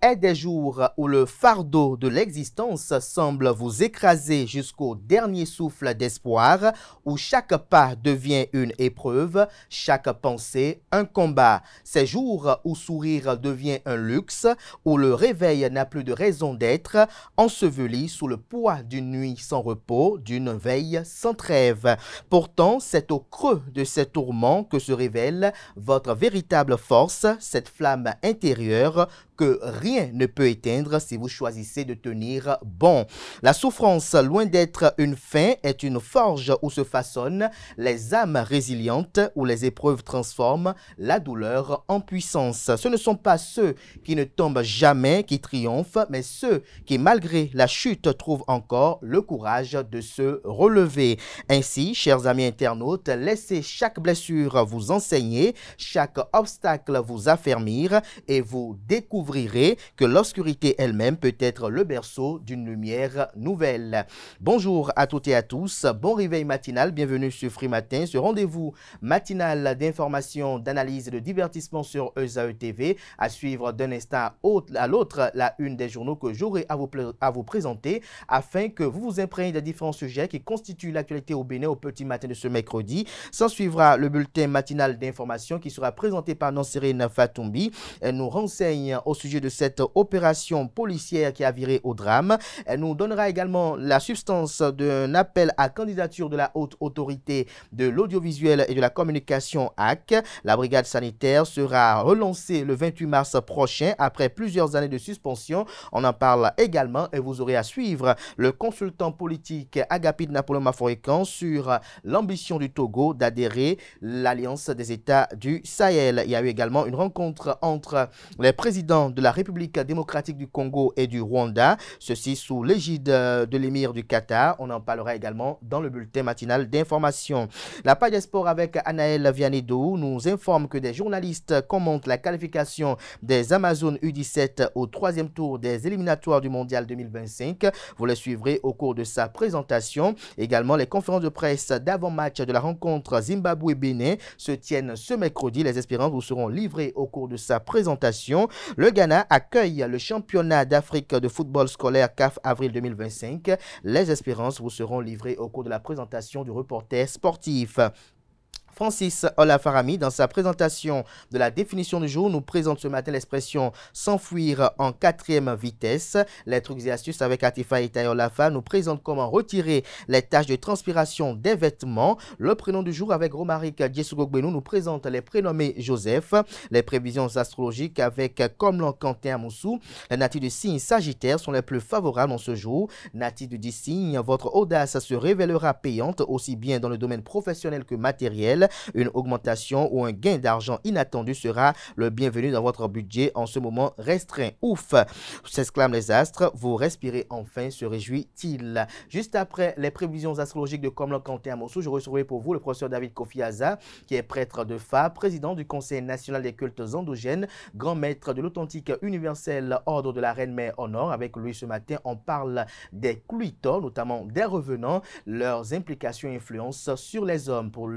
est des jours où le fardeau de l'existence semble vous écraser jusqu'au dernier souffle d'espoir, où chaque pas devient une épreuve, chaque pensée un combat. Ces jours où sourire devient un luxe, où le réveil n'a plus de raison d'être, enseveli sous le poids d'une nuit sans repos, d'une veille sans trêve. Pourtant, c'est au creux de ces tourments que se révèle votre véritable force, cette flamme intérieure que rien ne peut éteindre si vous choisissez de tenir bon. La souffrance, loin d'être une fin, est une forge où se façonnent les âmes résilientes, où les épreuves transforment la douleur en puissance. Ce ne sont pas ceux qui ne tombent jamais qui triomphent, mais ceux qui, malgré la chute, trouvent encore le courage de se relever. Ainsi, chers amis internautes, laissez chaque blessure vous enseigner, chaque obstacle vous affermir et vous découvrirez que l'obscurité elle-même peut être le berceau d'une lumière nouvelle. Bonjour à toutes et à tous, bon réveil matinal, bienvenue sur Free Matin, ce rendez-vous matinal d'information, d'analyse et de divertissement sur ESAE TV, à suivre d'un instant à l'autre la une des journaux que j'aurai à vous présenter afin que vous vous imprégniez des différents sujets qui constituent l'actualité au Bénin au petit matin de ce mercredi. S'en suivra le bulletin matinal d'information qui sera présenté par Nansérine Fatoumbi. Elle nous renseigne au sujet de cette opération policière qui a viré au drame. Elle nous donnera également la substance d'un appel à candidature de la haute autorité de l'audiovisuel et de la communication AC. La brigade sanitaire sera relancée le 28 mars prochain après plusieurs années de suspension. On en parle également et vous aurez à suivre le consultant politique Agapit Napoléon Mafoikan sur l'ambition du Togo d'adhérer à l'Alliance des États du Sahel. Il y a eu également une rencontre entre les présidents de la République démocratique du Congo et du Rwanda, ceci sous l'égide de l'émir du Qatar. On en parlera également dans le bulletin matinal d'information. La page des sports avec Anaël Vianedou nous informe que des journalistes commentent la qualification des Amazones U17 au troisième tour des éliminatoires du Mondial 2025. Vous les suivrez au cours de sa présentation. Également, les conférences de presse d'avant-match de la rencontre Zimbabwe-Bénin se tiennent ce mercredi. Les espérances vous seront livrées au cours de sa présentation. Le Ghana accueille le championnat d'Afrique de football scolaire CAF avril 2025. Les espérances vous seront livrées au cours de la présentation du reporter sportif. Francis Olafarami, dans sa présentation de la définition du jour, nous présente ce matin l'expression « s'enfuir en quatrième vitesse ». Les trucs et astuces avec Atifa et Olafa nous présente comment retirer les taches de transpiration des vêtements. Le prénom du jour avec Romaric Djesugogbenou nous présente les prénommés Joseph. Les prévisions astrologiques avec Komlan Quentin Amoussou. Les natifs du signe Sagittaire sont les plus favorables en ce jour. Natifs du 10 signes, votre audace se révélera payante aussi bien dans le domaine professionnel que matériel. Une augmentation ou un gain d'argent inattendu sera le bienvenu dans votre budget en ce moment restreint. Ouf, s'exclament les astres, vous respirez enfin, se réjouit-il. Juste après les prévisions astrologiques de Komlan Quentin Amoussou, je recevrai pour vous le professeur David Kofi Aza, qui est prêtre de Fa, président du Conseil national des cultes endogènes, grand maître de l'authentique universel ordre de la Reine-Mère au Nord. Avec lui ce matin, on parle des cluitors, notamment des revenants, leurs implications et influences sur les hommes. Pour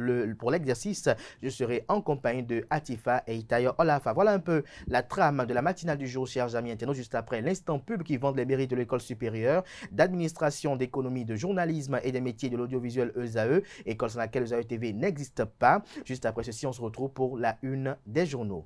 l'exercice, je serai en compagnie de Atifa et Itayo Olafa. Voilà un peu la trame de la matinale du jour, chers amis internautes, juste après l'instant pub qui vante les mérites de l'école supérieure d'administration, d'économie, de journalisme et des métiers de l'audiovisuel ESAE, école sans laquelle ESAE TV n'existe pas. Juste après ceci, on se retrouve pour la une des journaux.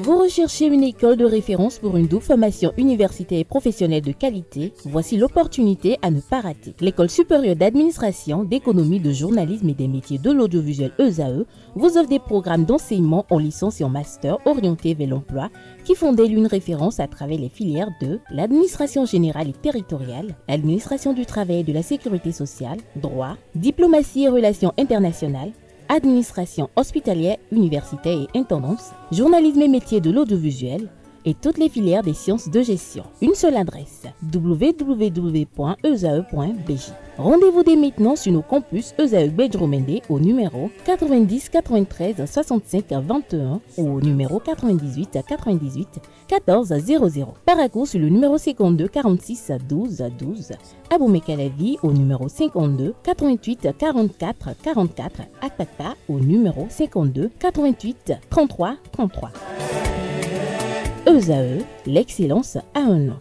Vous recherchez une école de référence pour une double formation universitaire et professionnelle de qualité? Voici l'opportunité à ne pas rater. L'École supérieure d'administration, d'économie, de journalisme et des métiers de l'audiovisuel ESAE vous offre des programmes d'enseignement en licence et en master orientés vers l'emploi qui font d'elle une référence à travers les filières de l'administration générale et territoriale, l'administration du travail et de la sécurité sociale, droit, diplomatie et relations internationales, administration hospitalière, universitaire et intendance, journalisme et métiers de l'audiovisuel, et toutes les filières des sciences de gestion. Une seule adresse, www.esae.bj. Rendez-vous dès maintenant sur nos campus ESAE Bedjromende au numéro 90 93 65 21 ou au numéro 98 98 14 00. Paracourt sur le numéro 52 46 12 12. Aboumé-Calavi au numéro 52 88 44 44. Akpakpa au numéro 52 88 33 33. ESAE, l'excellence a un nom.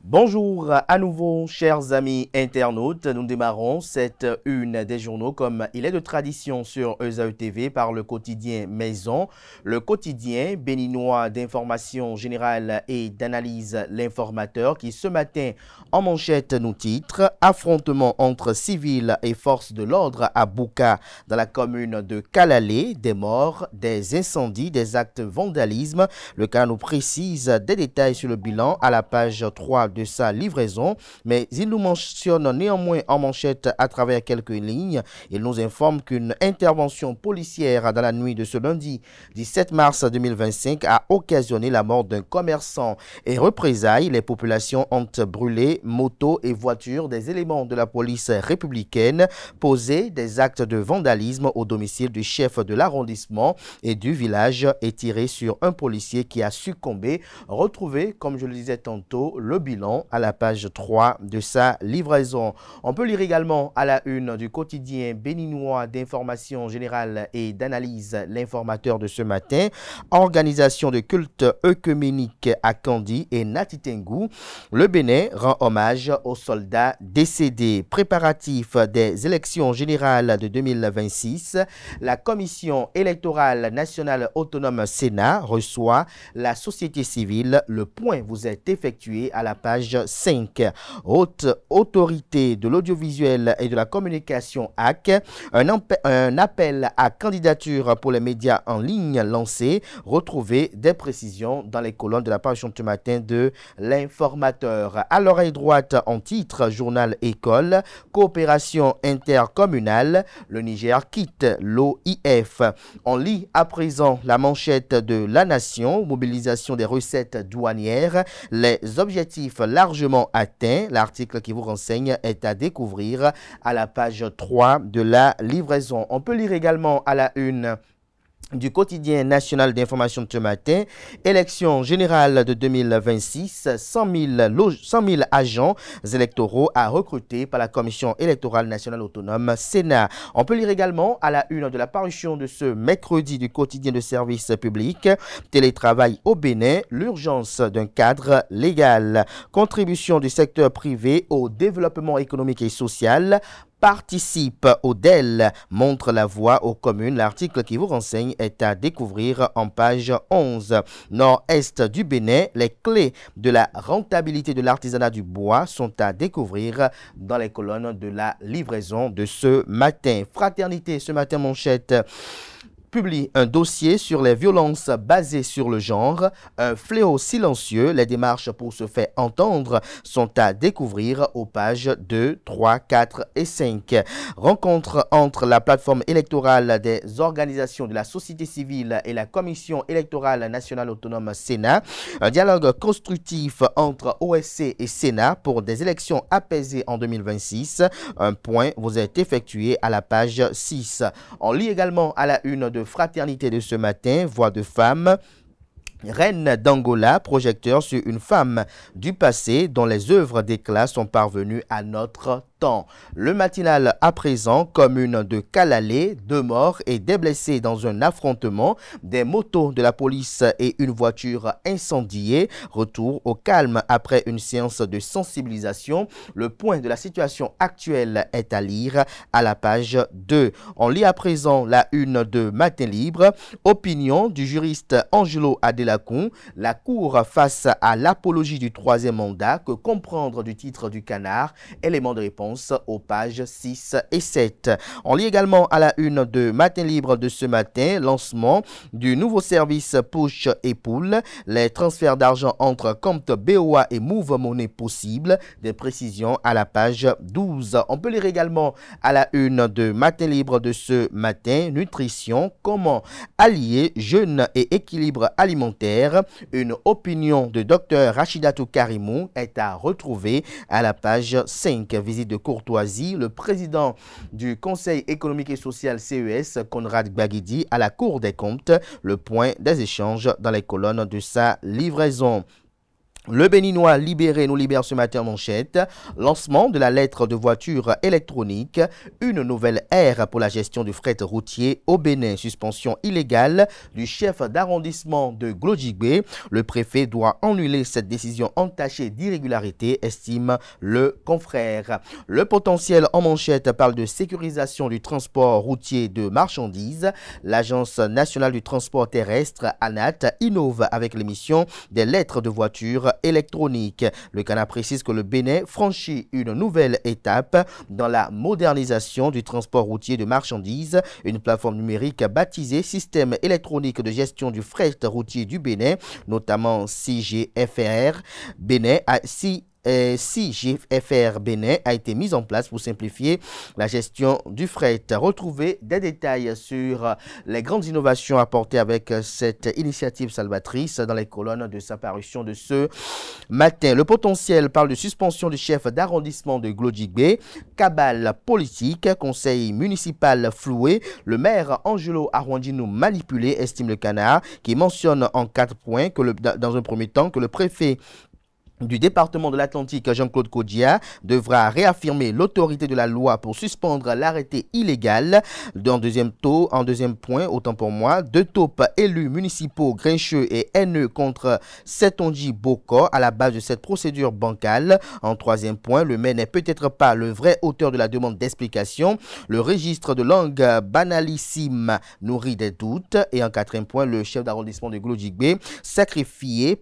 Bonjour à nouveau, chers amis internautes. Nous démarrons cette une des journaux comme il est de tradition sur ESAE TV par le quotidien Maison, le quotidien béninois d'information générale et d'analyse L'Informateur qui ce matin en manchette nous titre « Affrontement entre civils et forces de l'ordre à Bouka dans la commune de Kalalé, des morts, des incendies, des actes de vandalisme ». Le cas nous précise des détails sur le bilan à la page 3 de sa livraison, mais il nous mentionne néanmoins en manchette à travers quelques lignes. Il nous informe qu'une intervention policière dans la nuit de ce lundi 17 mars 2025 a occasionné la mort d'un commerçant et représailles. Les populations ont brûlé motos et voitures des éléments de la police républicaine, posé des actes de vandalisme au domicile du chef de l'arrondissement et du village et tiré sur un policier qui a succombé. Retrouvé, comme je le disais tantôt, le bilan à la page 3 de sa livraison. On peut lire également à la une du quotidien béninois d'information générale et d'analyse L'Informateur de ce matin. Organisation de culte œcuménique à Kandi et Natitengu. Le Bénin rend hommage aux soldats décédés. Préparatifs des élections générales de 2026. La Commission électorale nationale autonome Sénat reçoit la société civile. Le point vous est effectué à la page 5. Haute autorité de l'audiovisuel et de la communication AC, un appel à candidature pour les médias en ligne lancé. Retrouvez des précisions dans les colonnes de la page ce matin de L'Informateur. À l'oreille droite en titre, journal école, coopération intercommunale, le Niger quitte l'OIF. On lit à présent la manchette de La Nation, mobilisation des recettes douanières, les objectifs largement atteint. L'article qui vous renseigne est à découvrir à la page 3 de la livraison. On peut lire également à la une du quotidien national d'information de ce matin, élection générale de 2026, 100 000 agents électoraux à recruter par la Commission électorale nationale autonome Sénat. On peut lire également à la une de la parution de ce mercredi du quotidien de service public, télétravail au Bénin, l'urgence d'un cadre légal, contribution du secteur privé au développement économique et social, participe au DEL, montre la voie aux communes. L'article qui vous renseigne est à découvrir en page 11. Nord-Est du Bénin, les clés de la rentabilité de l'artisanat du bois sont à découvrir dans les colonnes de la livraison de ce matin. Fraternité, ce matin manchette, publie un dossier sur les violences basées sur le genre, un fléau silencieux. Les démarches pour se faire entendre sont à découvrir aux pages 2, 3, 4 et 5. Rencontre entre la plateforme électorale des organisations de la société civile et la Commission électorale nationale autonome Sénat. Un dialogue constructif entre OSC et Sénat pour des élections apaisées en 2026. Un point vous est effectué à la page 6. On lit également à la une de Fraternité de ce matin, voix de femme. Reine d'Angola, projecteur sur une femme du passé dont les œuvres d'éclat sont parvenues à notre temps. Le matinal à présent, commune de Kalalé, 2 morts et des blessés dans un affrontement, des motos de la police et une voiture incendiée. Retour au calme après une séance de sensibilisation. Le point de la situation actuelle est à lire à la page 2. On lit à présent la une de Matin Libre. Opinion du juriste Angelo Adela Lacon, la Cour face à l'apologie du troisième mandat, que comprendre du titre du Canard, élément de réponse aux pages 6 et 7. On lit également à la une de Matin Libre de ce matin, lancement du nouveau service Push et Pull, les transferts d'argent entre comptes BOA et Move Money possibles, des précisions à la page 12. On peut lire également à la une de Matin Libre de ce matin, nutrition, comment allier jeûne et équilibre alimentaire. Une opinion de Dr Rachidatou Karimou est à retrouver à la page 5. Visite de courtoisie, le président du Conseil économique et social CES, Conrad Gbagidi, à la Cour des comptes, le point des échanges dans les colonnes de sa livraison. Le Béninois libéré nous libère ce matin en manchette. Lancement de la lettre de voiture électronique. Une nouvelle ère pour la gestion du fret routier au Bénin. Suspension illégale du chef d'arrondissement de Glodjigbe. Le préfet doit annuler cette décision entachée d'irrégularité, estime le confrère. Le potentiel en manchette parle de sécurisation du transport routier de marchandises. L'Agence nationale du transport terrestre, ANAT, innove avec l'émission des lettres de voiture électronique. Le Canard précise que le Bénin franchit une nouvelle étape dans la modernisation du transport routier de marchandises. Une plateforme numérique baptisée Système électronique de gestion du fret routier du Bénin, notamment CGFR Bénin, CGFR Bénin a été mise en place pour simplifier la gestion du fret. Retrouvez des détails sur les grandes innovations apportées avec cette initiative salvatrice dans les colonnes de sa parution de ce matin. Le potentiel parle de suspension du chef d'arrondissement de Glodjigbe, cabale politique, conseil municipal floué, le maire Angelo Arwandinou manipulé, estime le Canard, qui mentionne en 4 points que dans un premier temps que le préfet du département de l'Atlantique, Jean-Claude Kodia, devra réaffirmer l'autorité de la loi pour suspendre l'arrêté illégal. En deuxième point, autant pour moi, 2 taupes élus municipaux grincheux et haineux contre Setonji Boko à la base de cette procédure bancale. En troisième point, le maire n'est peut-être pas le vrai auteur de la demande d'explication. Le registre de langue banalissime nourrit des doutes. Et en quatrième point, le chef d'arrondissement de Glodjigbe sacrifié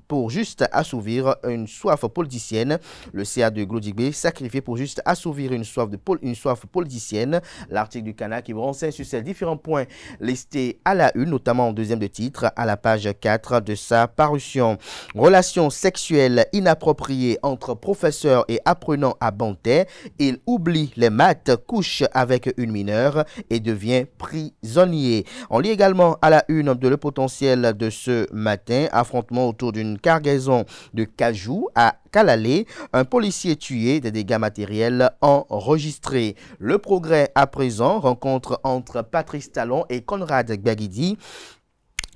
pour juste assouvir une soif politicienne. Le CA de Glodjigbe sacrifié pour juste assouvir une soif politicienne. L'article du Canard qui vous renseigne sur ces différents points listés à la une, notamment en deuxième de titre, à la page 4 de sa parution. Relations sexuelles inappropriées entre professeurs et apprenants à Bantais. Il oublie les maths, couche avec une mineure et devient prisonnier. On lit également à la une de Le Potentiel de ce matin, affrontement autour d'une cargaison de cajou à Kalalé, un policier tué, des dégâts matériels enregistrés. Le Progrès à présent, rencontre entre Patrice Talon et Conrad Gbagidi.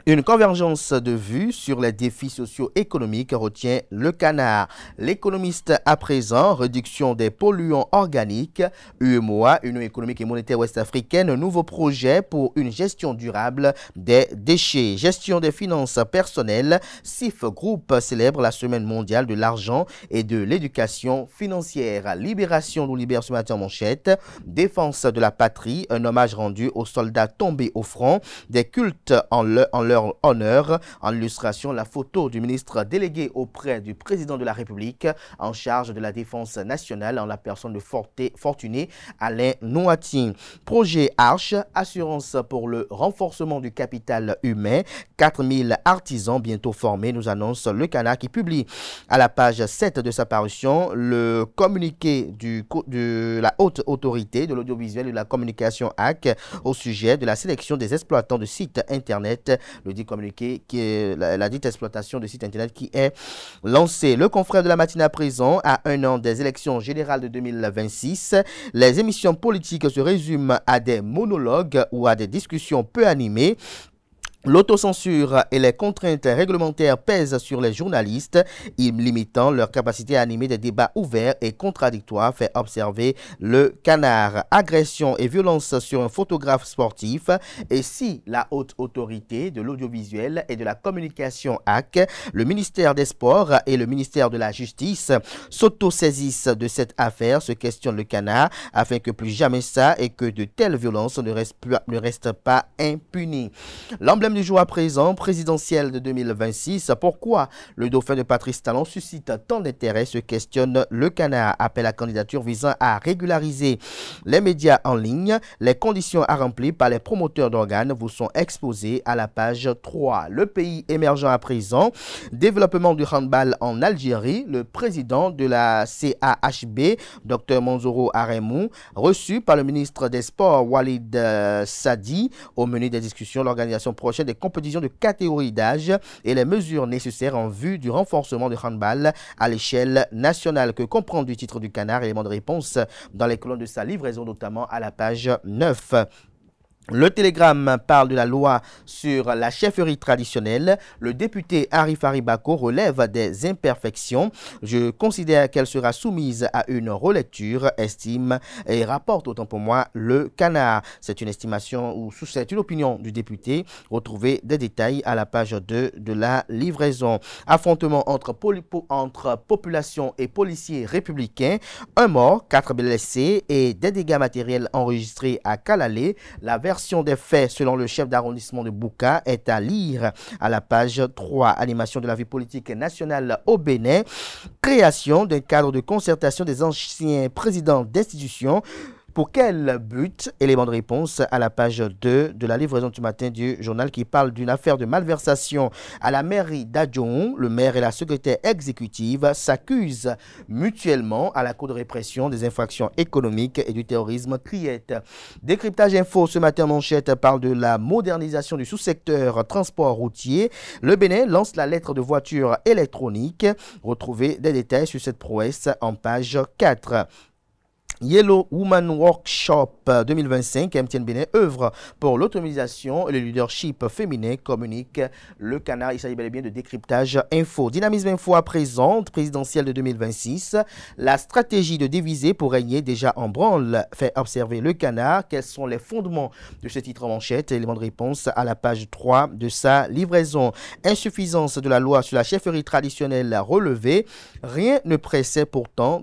Une convergence de vues sur les défis socio-économiques retient le Canard. L'économiste à présent, réduction des polluants organiques, UEMOA, Union économique et monétaire ouest-africaine, nouveau projet pour une gestion durable des déchets. Gestion des finances personnelles, CIF Group célèbre la semaine mondiale de l'argent et de l'éducation financière. Libération nous libère ce matin en manchette. Défense de la patrie, un hommage rendu aux soldats tombés au front, des cultes en leur honneur. En illustration, la photo du ministre délégué auprès du président de la République en charge de la défense nationale en la personne de Fortuné Alain Nouati. Projet Arche, assurance pour le renforcement du capital humain. 4000 artisans bientôt formés, nous annonce le Canard qui publie à la page 7 de sa parution le communiqué de la haute autorité de l'audiovisuel et de la communication AC au sujet de la sélection des exploitants de sites internet. Le dit communiqué qui est la dite exploitation de sites internet qui est lancée. Le confrère de la matinée à présent, à 1 an des élections générales de 2026, les émissions politiques se résument à des monologues ou à des discussions peu animées. L'autocensure et les contraintes réglementaires pèsent sur les journalistes, limitant leur capacité à animer des débats ouverts et contradictoires, fait observer le Canard. Agression et violence sur un photographe sportif. Et si la haute autorité de l'audiovisuel et de la communication AC, le ministère des Sports et le ministère de la Justice s'autosaisissent de cette affaire, se questionne le Canard, afin que plus jamais ça et que de telles violences ne restent pas impunies. L'emblème problème du jour à présent, présidentielle de 2026. Pourquoi le dauphin de Patrice Talon suscite tant d'intérêt, se questionne le Canard. Appel à candidature visant à régulariser les médias en ligne. Les conditions à remplir par les promoteurs d'organes vous sont exposées à la page 3. Le pays émergent à présent. Développement du handball en Algérie. Le président de la CAHB, Dr Manzoro Aremou, reçu par le ministre des Sports Walid Sadi. Au menu des discussions, l'organisation prochaine des compétitions de catégorie d'âge et les mesures nécessaires en vue du renforcement du handball à l'échelle nationale. Que comprend du titre du Canard? Élément de réponse dans les colonnes de sa livraison, notamment à la page 9. Le Télégramme parle de la loi sur la chefferie traditionnelle. Le député Arif Haribako relève des imperfections. Je considère qu'elle sera soumise à une relecture, estime et rapporte autant pour moi le Canard. C'est une estimation ou c'est une opinion du député. Retrouvez des détails à la page 2 de la livraison. Affrontement entre population et policiers républicains. Un mort, 4 blessés et des dégâts matériels enregistrés à Kalalé. La version des faits, selon le chef d'arrondissement de Bouka, est à lire à la page 3. Animation de la vie politique nationale au Bénin. Création d'un cadre de concertation des anciens présidents d'institutions. Pour quel but? Élément de réponse à la page 2 de la livraison du matin du journal qui parle d'une affaire de malversation à la mairie d'Adjoun. Le maire et la secrétaire exécutive s'accusent mutuellement à la Cour de répression des infractions économiques et du terrorisme Criette. Décryptage info ce matin en manchette parle de la modernisation du sous-secteur transport routier. Le Bénin lance la lettre de voiture électronique. Retrouvez des détails sur cette prouesse en page 4. Yellow Woman Workshop 2025, MTN Bénin œuvre pour l'autonomisation et le leadership féminin, communique le Canard. Il s'agit bel et bien de décryptage info. Dynamisme info à présent, présidentielle de 2026. La stratégie de diviser pour régner déjà en branle, fait observer le Canard. Quels sont les fondements de ce titre en manchette? Élément de réponse à la page 3 de sa livraison. Insuffisance de la loi sur la chefferie traditionnelle relevée. Rien ne pressait pourtant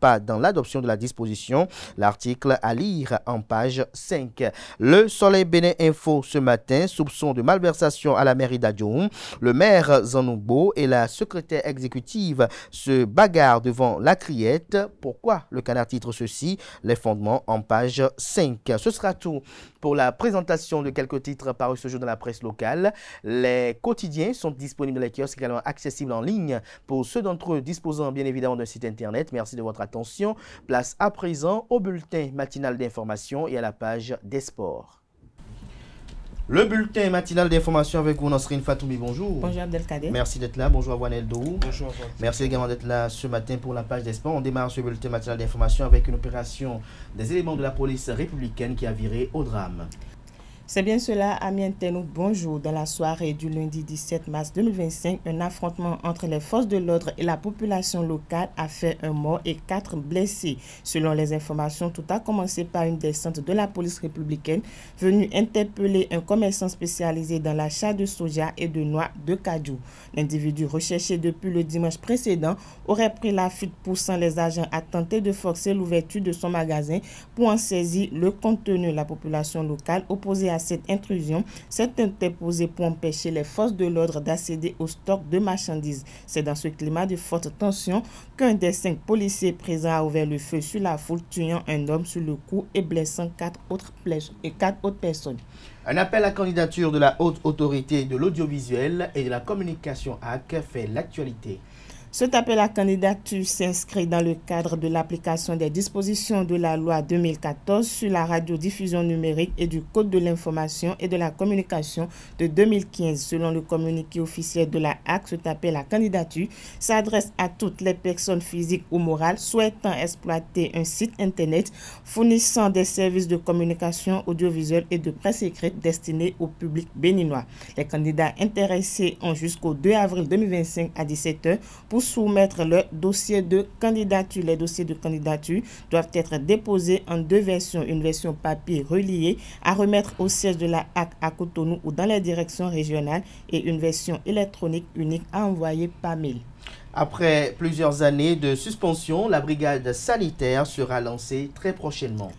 pas dans l'adoption de la disposition. L'article à lire en page 5. Le Soleil Bénin Info ce matin, soupçon de malversation à la mairie d'Adjoun. Le maire Zanoubo et la secrétaire exécutive se bagarrent devant la criette. Pourquoi le Canard titre ceci? Les fondements en page 5. Ce sera tout pour la présentation de quelques titres parus ce jour dans la presse locale. Les quotidiens sont disponibles dans les kiosques, également accessibles en ligne pour ceux d'entre eux disposant bien évidemment d'un site internet. Merci de votre attention. Place à présent au bulletin matinal d'information et à la page des sports. Le bulletin matinal d'information avec vous, Nasrine Fatoumi, bonjour. Bonjour Abdelkader. Merci d'être là. Bonjour à Wanel Dou. Bonjour à vous. Merci également d'être là ce matin pour la page des sports. On démarre ce bulletin matinal d'information avec une opération des éléments de la police républicaine qui a viré au drame. C'est bien cela, amis internautes, bonjour. Dans la soirée du lundi 17 mars 2025, un affrontement entre les forces de l'ordre et la population locale a fait un mort et 4 blessés. Selon les informations, tout a commencé par une descente de la police républicaine venue interpeller un commerçant spécialisé dans l'achat de soja et de noix de cajou. L'individu recherché depuis le dimanche précédent aurait pris la fuite, poussant les agents à tenter de forcer l'ouverture de son magasin pour en saisir le contenu. La population locale opposée à cette intrusion s'est interposée pour empêcher les forces de l'ordre d'accéder au stock de marchandises. C'est dans ce climat de forte tension qu'un des 5 policiers présents a ouvert le feu sur la foule, tuant un homme sur le cou et blessant 4 autres personnes. Un appel à candidature de la Haute Autorité de l'Audiovisuel et de la Communication HAC fait l'actualité. Cet appel à candidature s'inscrit dans le cadre de l'application des dispositions de la loi 2014 sur la radiodiffusion numérique et du Code de l'information et de la communication de 2015. Selon le communiqué officiel de la HAC, cet appel à candidature s'adresse à toutes les personnes physiques ou morales souhaitant exploiter un site internet fournissant des services de communication audiovisuelle et de presse écrite destinés au public béninois. Les candidats intéressés ont jusqu'au 2 avril 2025 à 17h pour soumettre leur dossier de candidature. Les dossiers de candidature doivent être déposés en 2 versions, une version papier reliée à remettre au siège de la HAC à Cotonou ou dans les directions régionales et une version électronique unique à envoyer par mail. Après plusieurs années de suspension, la brigade sanitaire sera lancée très prochainement.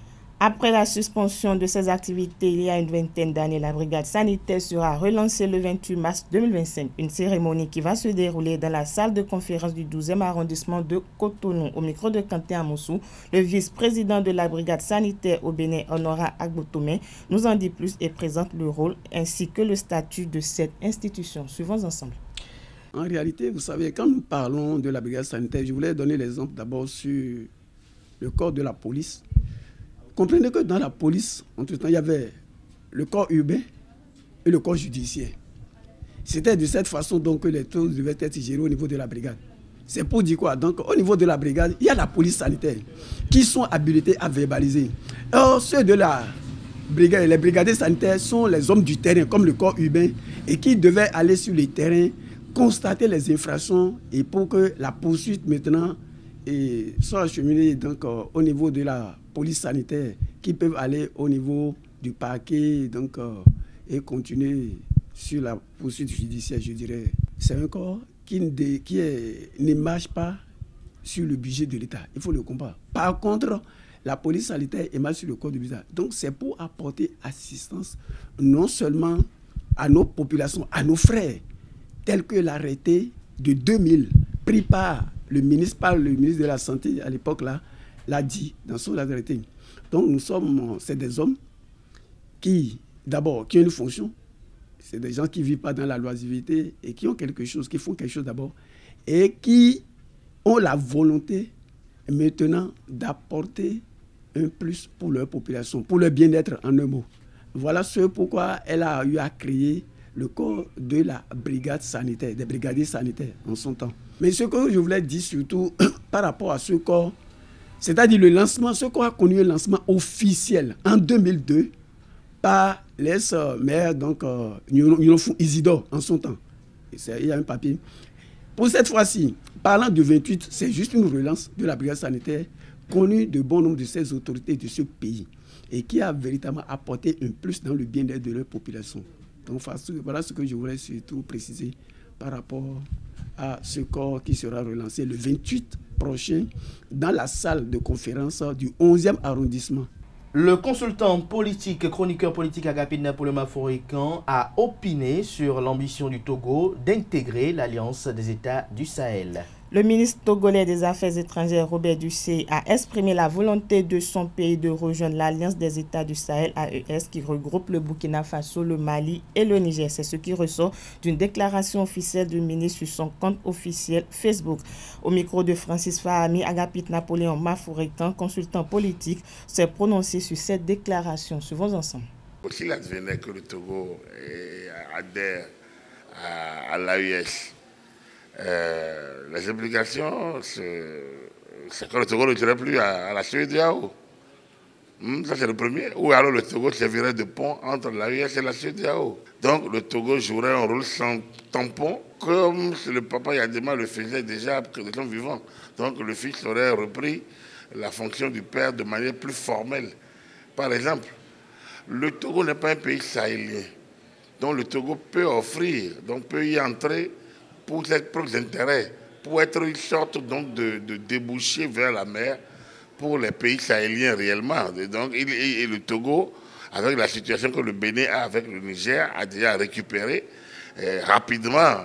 Après la suspension de ses activités il y a une vingtaine d'années, la brigade sanitaire sera relancée le 28 mars 2025. Une cérémonie qui va se dérouler dans la salle de conférence du 12e arrondissement de Cotonou. Au micro de Kanté Amoussou, le vice-président de la brigade sanitaire au Bénin, Honora Agbotomé, nous en dit plus et présente le rôle ainsi que le statut de cette institution. Suivons ensemble. En réalité, vous savez, quand nous parlons de la brigade sanitaire, je voulais donner l'exemple d'abord sur le corps de la police. Comprenez que dans la police, entre-temps, il y avait le corps urbain et le corps judiciaire. C'était de cette façon donc, que les choses devaient être gérées au niveau de la brigade. C'est pour dire quoi? Donc, au niveau de la brigade, il y a la police sanitaire qui sont habilités à verbaliser. Or, ceux de la brigade, les brigadiers sanitaires sont les hommes du terrain, comme le corps urbain, et qui devaient aller sur le terrain, constater les infractions, et pour que la poursuite maintenant soit acheminée donc, au niveau de la police sanitaire, qui peuvent aller au niveau du parquet donc, et continuer sur la poursuite judiciaire, je dirais. C'est un corps qui ne marche pas sur le budget de l'État. Il faut le comprendre. Par contre, la police sanitaire marche sur le corps de l'État. Donc, c'est pour apporter assistance non seulement à nos populations, à nos frères, tel que l'arrêté de 2000 pris par le ministre de la Santé à l'époque là, l'a dit dans son arrêté. Donc c'est des hommes qui, d'abord, qui ont une fonction. C'est des gens qui ne vivent pas dans la loisiveté et qui ont quelque chose, qui font quelque chose d'abord, et qui ont la volonté maintenant d'apporter un plus pour leur population, pour leur bien-être en un mot. Voilà ce pourquoi elle a eu à créer le corps de la brigade sanitaire, des brigadiers sanitaires en son temps. Mais ce que je voulais dire surtout par rapport à ce corps, c'est-à-dire le lancement, ce corps a connu un lancement officiel en 2002 par l'ex-maire, donc Nyonofou Isidore en son temps. Il y a un papier. Pour cette fois-ci, parlant du 28, c'est juste une relance de la brigade sanitaire connue de bon nombre de ces autorités de ce pays et qui a véritablement apporté un plus dans le bien-être de leur population. Donc voilà ce que je voulais surtout préciser par rapport à ce corps qui sera relancé le 28 prochain dans la salle de conférence du 11e arrondissement. Le consultant politique, chroniqueur politique Agapit Napoléon Aforican a opiné sur l'ambition du Togo d'intégrer l'Alliance des États du Sahel. Le ministre togolais des Affaires étrangères, Robert Dussé, a exprimé la volonté de son pays de rejoindre l'Alliance des États du Sahel, AES, qui regroupe le Burkina Faso, le Mali et le Niger. C'est ce qui ressort d'une déclaration officielle du ministre sur son compte officiel Facebook. Au micro de Francis Fahami, Agapit Napoléon Mafourekan, consultant politique, s'est prononcé sur cette déclaration. Suivons ensemble. S'il advenait que le Togo adhère à l'AES, les implications, c'est que le Togo ne serait plus à la CEDEAO. Ça, c'est le premier. Ou alors le Togo servirait de pont entre l'AES et la CEDEAO. Donc le Togo jouerait un rôle sans tampon, comme le papa Yadema le faisait déjà de son vivant. Donc le fils aurait repris la fonction du père de manière plus formelle. Par exemple, le Togo n'est pas un pays sahélien. Donc le Togo peut offrir, donc peut y entrer pour ses propres intérêts, pour être une sorte donc, de débouché vers la mer pour les pays sahéliens réellement. Et donc, et le Togo, avec la situation que le Bénin a avec le Niger, a déjà récupéré rapidement,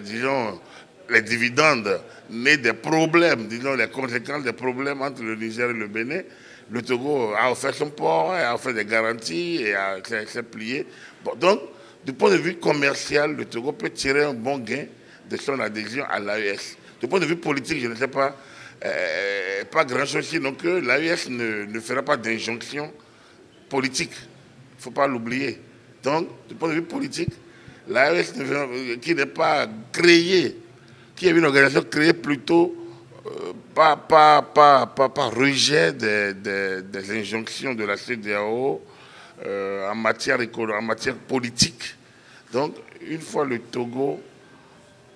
disons, les dividendes nés des problèmes, disons, les conséquences des problèmes entre le Niger et le Bénin. Le Togo a offert son port, a offert des garanties et s'est plié. Bon, donc, du point de vue commercial, le Togo peut tirer un bon gain de son adhésion à l'AES. Du point de vue politique, je ne sais pas, pas grand-chose, sinon que l'AES ne fera pas d'injonction politique. Il ne faut pas l'oublier. Donc, du point de vue politique, l'AES qui n'est pas créée, qui est une organisation créée plutôt par rejet des injonctions de la CEDEAO, en matière politique. Donc, une fois le Togo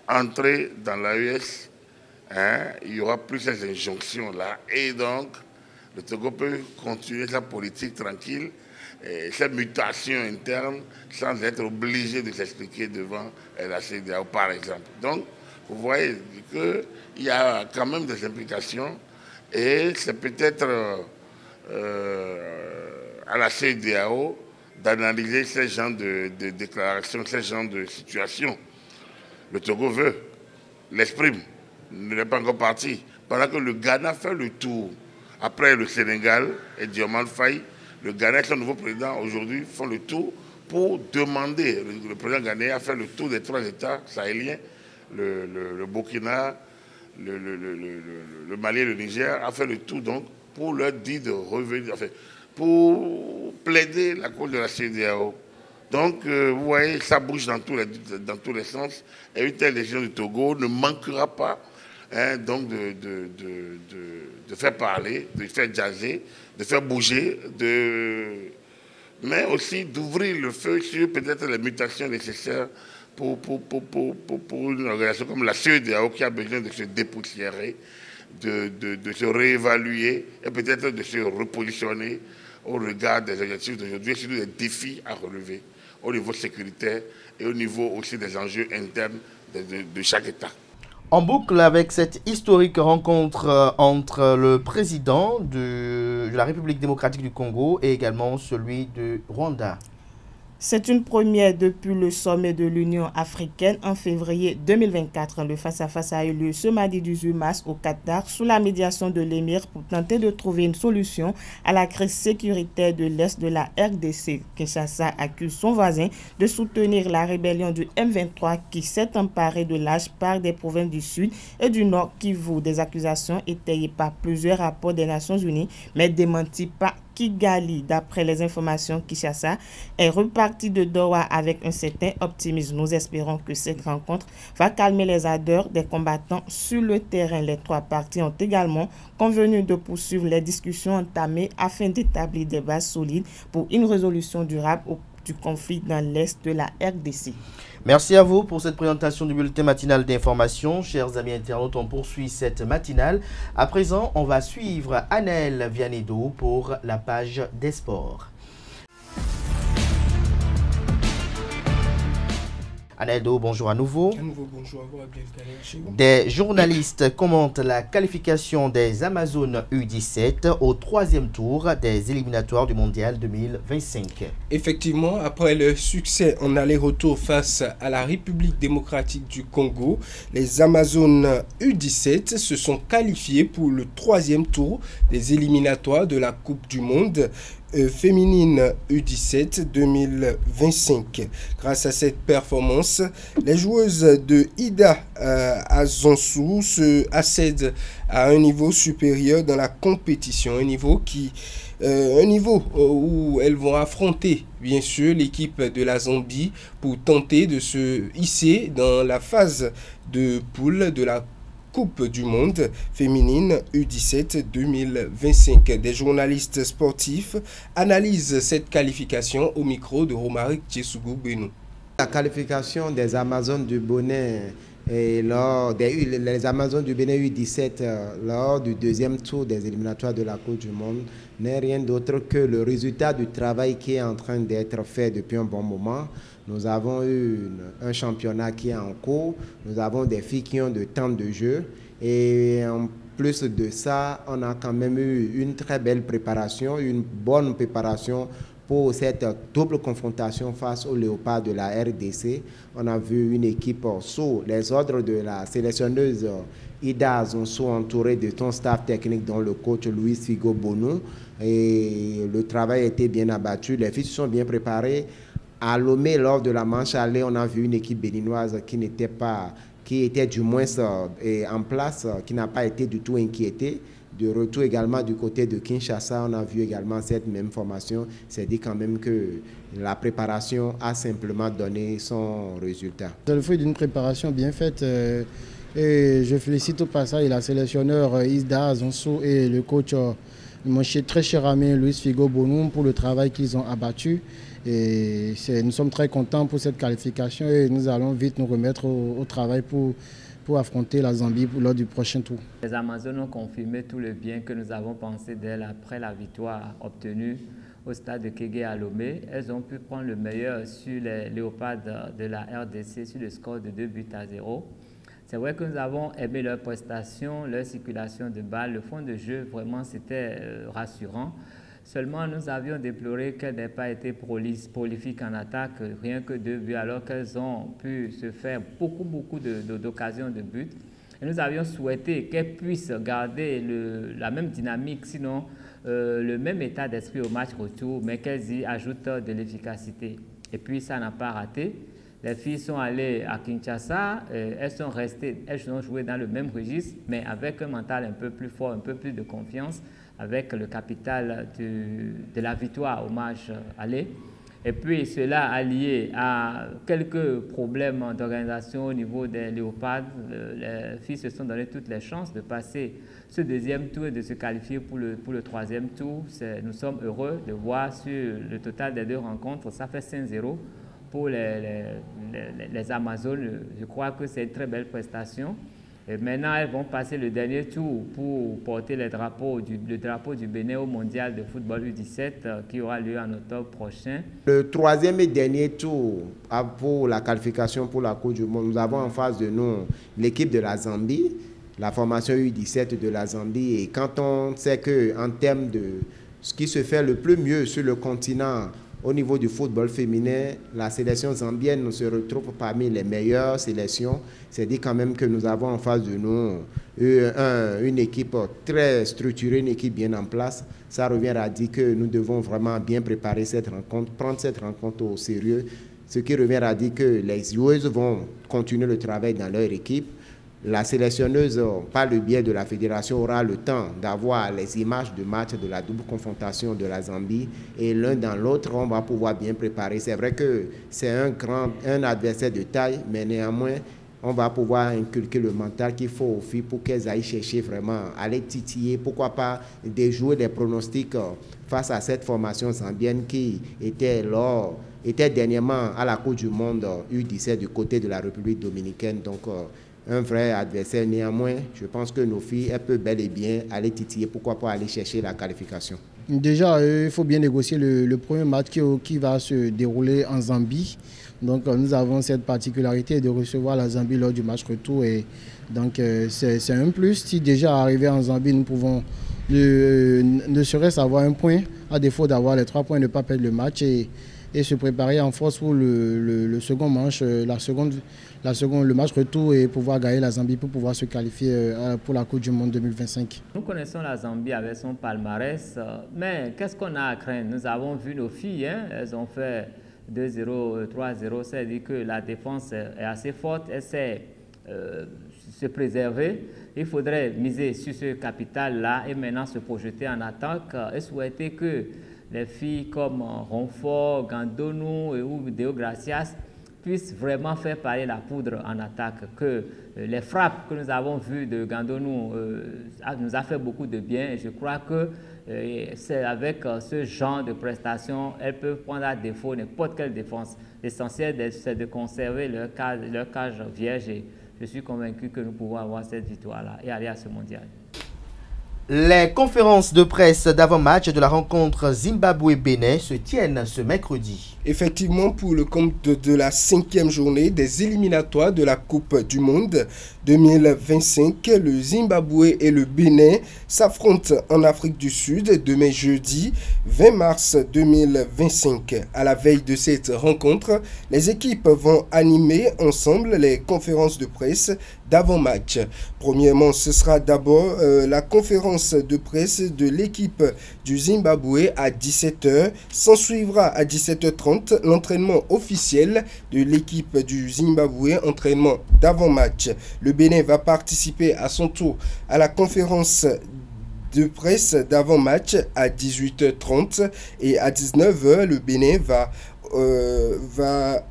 entré dans l'AES, il y aura plus ces injonctions-là. Et donc, le Togo peut continuer sa politique tranquille, cette mutation interne, sans être obligé de s'expliquer devant la CEDEAO, par exemple. Donc, vous voyez qu'il y a quand même des implications et c'est peut-être à la CEDEAO d'analyser ces genres de déclarations, ces genres de situations. Le Togo l'exprime, il n'est pas encore parti. Pendant que le Ghana fait le tour, après le Sénégal et Diomaye Faye, le Ghana et son nouveau président aujourd'hui font le tour pour demander, le président ghanéen a fait le tour des 3 États sahéliens, le Burkina, le Mali et le Niger, a fait le tour donc pour leur dire de revenir, enfin, pour plaider la cause de la CEDEAO. Donc, vous voyez, ça bouge dans tous les sens. Et une telle décision du Togo ne manquera pas donc de faire parler, de faire jazzer, de faire bouger, mais aussi d'ouvrir le feu sur peut-être les mutations nécessaires pour une organisation comme la CEDEAO qui a besoin de se dépoussiérer, de se réévaluer et peut-être de se repositionner au regard des objectifs d'aujourd'hui et surtout des défis à relever au niveau sécuritaire et au niveau aussi des enjeux internes de chaque État. En boucle avec cette historique rencontre entre le président de la République démocratique du Congo et également celui de Rwanda. C'est une première depuis le sommet de l'Union africaine en février 2024. Le face-à-face a eu lieu ce mardi 18 mars au Qatar sous la médiation de l'émir pour tenter de trouver une solution à la crise sécuritaire de l'Est de la RDC. Kinshasa accuse son voisin de soutenir la rébellion du M23 qui s'est emparée de larges parts des provinces du Sud et du Nord Kivu. Des accusations étayées par plusieurs rapports des Nations Unies mais démenties par Kigali. D'après les informations, Kinshasa est reparti de Doha avec un certain optimisme. Nous espérons que cette rencontre va calmer les ardeurs des combattants sur le terrain. Les 3 parties ont également convenu de poursuivre les discussions entamées afin d'établir des bases solides pour une résolution durable du conflit dans l'Est de la RDC. Merci à vous pour cette présentation du bulletin matinal d'information. Chers amis internautes, on poursuit cette matinale. À présent, on va suivre Anaël Vianedo pour la page des sports. Aneldo, bonjour à nouveau. À nouveau, bonjour à vous, bienvenue. Des journalistes commentent la qualification des Amazones U17 au 3e tour des éliminatoires du Mondial 2025. Effectivement, après le succès en aller-retour face à la République démocratique du Congo, les Amazones U17 se sont qualifiés pour le 3e tour des éliminatoires de la Coupe du Monde féminine U17 2025. Grâce à cette performance, les joueuses de Ida Azonsou se accèdent à un niveau supérieur dans la compétition, un niveau où elles vont affronter bien sûr l'équipe de la Zambie pour tenter de se hisser dans la phase de poule de la Coupe du Monde féminine U17 2025. Des journalistes sportifs analysent cette qualification au micro de Romaric Tchesougou Benou. La qualification des Amazones du Bénin et les Amazones du Bénin U17 lors du 2e tour des éliminatoires de la Coupe du Monde n'est rien d'autre que le résultat du travail qui est en train d'être fait depuis un bon moment. Nous avons eu un championnat qui est en cours, nous avons des filles qui ont de temps de jeu et en plus de ça, on a quand même eu une très belle préparation, une bonne préparation pour cette double confrontation face aux léopards de la RDC. On a vu une équipe sous les ordres de la sélectionneuse Ida Azonsou entourée de son staff technique dont le coach Louis Figo Bonou. Et le travail a été bien abattu, les filles se sont bien préparées. À Lomé, lors de la manche aller, on a vu une équipe béninoise qui était du moins en place, qui n'a pas été du tout inquiétée. De retour également du côté de Kinshasa, on a vu également cette même formation. C'est dit quand même que la préparation a simplement donné son résultat. C'est le fruit d'une préparation bien faite. Et je félicite au passage la sélectionneur Ida Azonsou et le coach, mon très cher ami Louis Figo Bonou pour le travail qu'ils ont abattu. Et nous sommes très contents pour cette qualification et nous allons vite nous remettre au travail pour affronter la Zambie lors du prochain tour. Les Amazones ont confirmé tout le bien que nous avons pensé d'elles après la victoire obtenue au stade de Kégué à Lomé. Elles ont pu prendre le meilleur sur les léopards de la RDC sur le score de 2-0. C'est vrai que nous avons aimé leur prestation, leur circulation de balles. Le fond de jeu, vraiment, c'était rassurant. Seulement, nous avions déploré qu'elles n'aient pas été prolifiques en attaque, rien que 2 buts, alors qu'elles ont pu se faire beaucoup d'occasions de but. Et nous avions souhaité qu'elles puissent garder la même dynamique, sinon le même état d'esprit au match retour, mais qu'elles y ajoutent de l'efficacité. Et puis, ça n'a pas raté. Les filles sont allées à Kinshasa, elles ont joué dans le même registre, mais avec un mental un peu plus fort, un peu plus de confiance, avec le capital de la victoire au match aller. Et puis cela allié à quelques problèmes d'organisation au niveau des Léopards, les filles se sont donné toutes les chances de passer ce 2e tour et de se qualifier pour le 3e tour. Nous sommes heureux de voir sur le total des 2 rencontres, ça fait 5-0 pour les Amazones. Je crois que c'est une très belle prestation. Et maintenant, elles vont passer le dernier tour pour porter le drapeau du Bénin au mondial de football U17 qui aura lieu en octobre prochain. Le 3e et dernier tour pour la qualification pour la Coupe du Monde, nous avons en face de nous l'équipe de la Zambie, la formation U17 de la Zambie. Et quand on sait qu'en termes de ce qui se fait le plus mieux sur le continent, au niveau du football féminin, la sélection zambienne se retrouve parmi les meilleures sélections. C'est dit quand même que nous avons en face de nous une équipe très structurée, une équipe bien en place. Ça revient à dire que nous devons vraiment bien préparer cette rencontre, prendre cette rencontre au sérieux. Ce qui revient à dire que les joueuses vont continuer le travail dans leur équipe. La sélectionneuse, par le biais de la fédération, aura le temps d'avoir les images de match de la double confrontation de la Zambie et l'un dans l'autre, on va pouvoir bien préparer. C'est vrai que c'est un adversaire de taille, mais néanmoins, on va pouvoir inculquer le mental qu'il faut aux filles pour qu'elles aillent chercher vraiment, aller titiller, pourquoi pas déjouer les pronostics face à cette formation zambienne qui était dernièrement à la Coupe du Monde U17 du côté de la République dominicaine. Donc, un vrai adversaire. Néanmoins, je pense que nos filles, elles peuvent bel et bien aller titiller, pourquoi pas aller chercher la qualification. Déjà, il faut bien négocier le premier match qui va se dérouler en Zambie. Donc, nous avons cette particularité de recevoir la Zambie lors du match retour. Et donc, c'est un plus. Si déjà arrivé en Zambie, nous pouvons ne serait-ce avoir un point, à défaut d'avoir les 3 points, ne pas perdre le match et se préparer en force pour le second manche, le match retour et pouvoir gagner la Zambie pour pouvoir se qualifier pour la Coupe du Monde 2025. Nous connaissons la Zambie avec son palmarès, mais qu'est-ce qu'on a à craindre? Nous avons vu nos filles, elles ont fait 2-0, 3-0, c'est-à-dire que la défense est assez forte, elle sait se préserver. Il faudrait miser sur ce capital-là et maintenant se projeter en attaque et souhaiter que les filles comme Ronfort, Gandonou ou Deo Gracias puissent vraiment faire parler la poudre en attaque, que les frappes que nous avons vues de Gandonou nous a fait beaucoup de bien et je crois que c'est avec ce genre de prestations, elles peuvent prendre à défaut n'importe quelle défense. L'essentiel, c'est de conserver leur cage vierge et je suis convaincu que nous pouvons avoir cette victoire-là et aller à ce mondial. Les conférences de presse d'avant-match de la rencontre Zimbabwe-Bénin se tiennent ce mercredi. Effectivement, pour le compte de la 5e journée des éliminatoires de la Coupe du Monde 2025, le Zimbabwe et le Bénin s'affrontent en Afrique du Sud demain jeudi 20 mars 2025. À la veille de cette rencontre, les équipes vont animer ensemble les conférences de presse d'avant-match. Premièrement, ce sera d'abord la conférence de presse de l'équipe du Zimbabwe à 17h. S'en suivra à 17h30 l'entraînement officiel de l'équipe du Zimbabwe, entraînement d'avant-match. Le Bénin va participer à son tour à la conférence de presse d'avant-match à 18h30 et à 19h, le Bénin va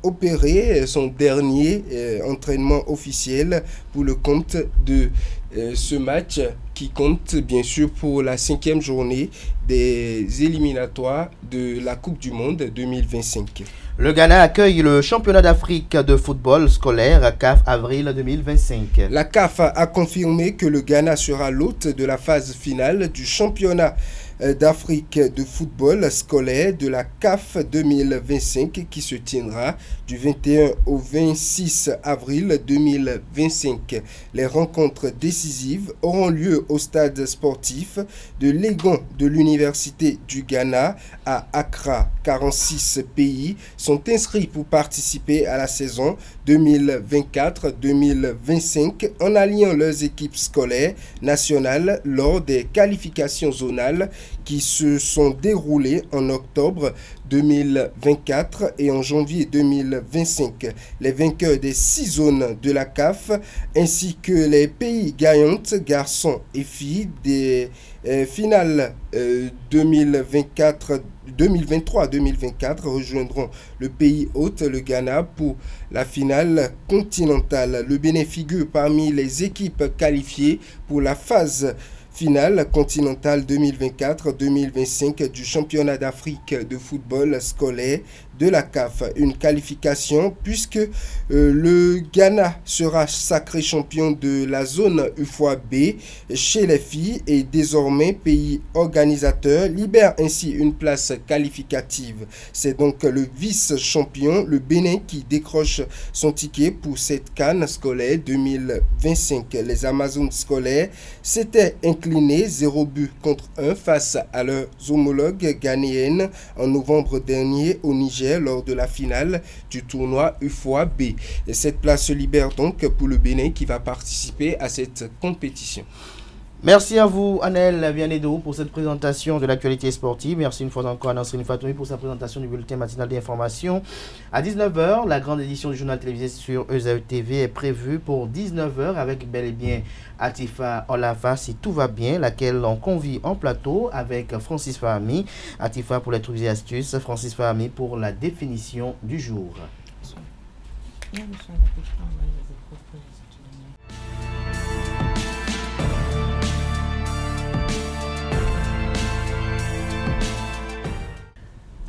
opérer son dernier entraînement officiel pour le compte de ce match qui compte bien sûr pour la 5e journée des éliminatoires de la Coupe du Monde 2025. Le Ghana accueille le championnat d'Afrique de football scolaire CAF avril 2025. La CAF a confirmé que le Ghana sera l'hôte de la phase finale du championnat d'Afrique de football scolaire de la CAF 2025 qui se tiendra du 21 au 26 avril 2025. Les rencontres décisives auront lieu au stade sportif de Legon de l'Université du Ghana à Accra. 46 pays sont inscrits pour participer à la saison 2024-2025 en alliant leurs équipes scolaires nationales lors des qualifications zonales qui se sont déroulées en octobre 2024 et en janvier 2025. Les vainqueurs des 6 zones de la CAF ainsi que les pays gagnants, garçons et filles des finales 2023-2024 rejoindront le pays hôte, le Ghana, pour la finale continentale. Le Bénin figure parmi les équipes qualifiées pour la phase finale continentale 2024-2025 du championnat d'Afrique de football scolaire de la CAF. Une qualification puisque le Ghana sera sacré champion de la zone UFOA-B chez les filles et désormais pays organisateur libère ainsi une place qualificative. C'est donc le vice-champion, le Bénin, qui décroche son ticket pour cette CAN scolaire 2025. Les Amazones scolaires s'étaient inclinés 0 but contre 1 face à leurs homologues ghanéennes en novembre dernier au Niger lors de la finale du tournoi UFOA-B. Et cette place se libère donc pour le Bénin qui va participer à cette compétition. Merci à vous, Anel Vianedou, pour cette présentation de l'actualité sportive. Merci une fois encore à Nasrine Fatoumi pour sa présentation du bulletin matinal d'information. À 19h, la grande édition du journal télévisé sur EZAE TV est prévue pour 19h avec bel et bien Atifa Olafa, si tout va bien, laquelle on convie en plateau avec Francis Fahami. Atifa pour les trucs et astuces, Francis Fahami pour la définition du jour.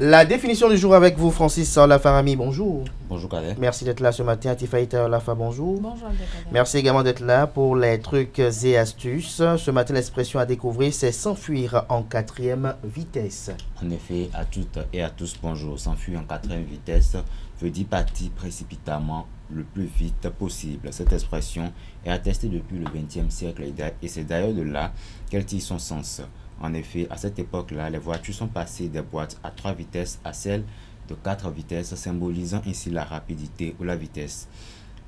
La définition du jour avec vous, Francis Lafarami, bonjour. Bonjour, Kader. Merci d'être là ce matin. Atifaïta Lafa, bonjour. Bonjour, Kader. Merci également d'être là pour les trucs et astuces. Ce matin, l'expression à découvrir, c'est s'enfuir en 4e vitesse. En effet, à toutes et à tous, bonjour. S'enfuir en 4e vitesse veut dire partir précipitamment le plus vite possible. Cette expression est attestée depuis le XXe siècle et c'est d'ailleurs de là qu'elle tire son sens. En effet, à cette époque-là, les voitures sont passées des boîtes à 3 vitesses à celles de 4 vitesses, symbolisant ainsi la rapidité ou la vitesse.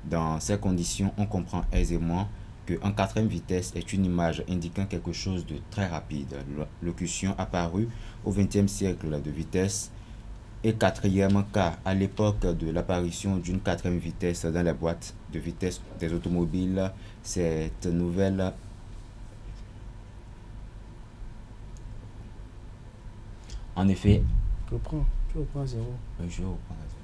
Dans ces conditions, on comprend aisément qu'en 4e vitesse est une image indiquant quelque chose de très rapide. Locution apparue au XXe siècle de vitesse et 4e car à l'époque de l'apparition d'une 4e vitesse dans les boîtes de vitesse des automobiles, cette nouvelle en effet, tu reprends à 0. Je reprends à 0.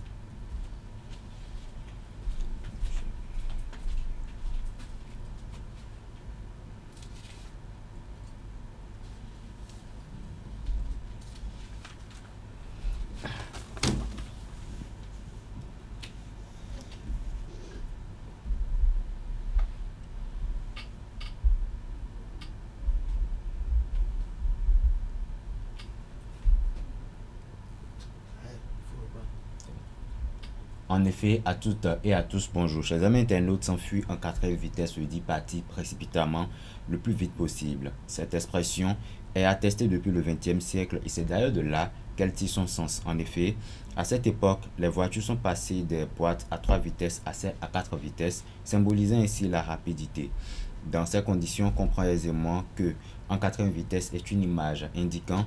En effet, à toutes et à tous, bonjour. Chers amis internautes, s'enfuir en 4e vitesse veut dire partir précipitamment le plus vite possible. Cette expression est attestée depuis le XXe siècle et c'est d'ailleurs de là qu'elle tire son sens. En effet, à cette époque, les voitures sont passées des boîtes à 3 vitesses à 4 vitesses, symbolisant ainsi la rapidité. Dans ces conditions, on comprend aisément que en 4e vitesse est une image indiquant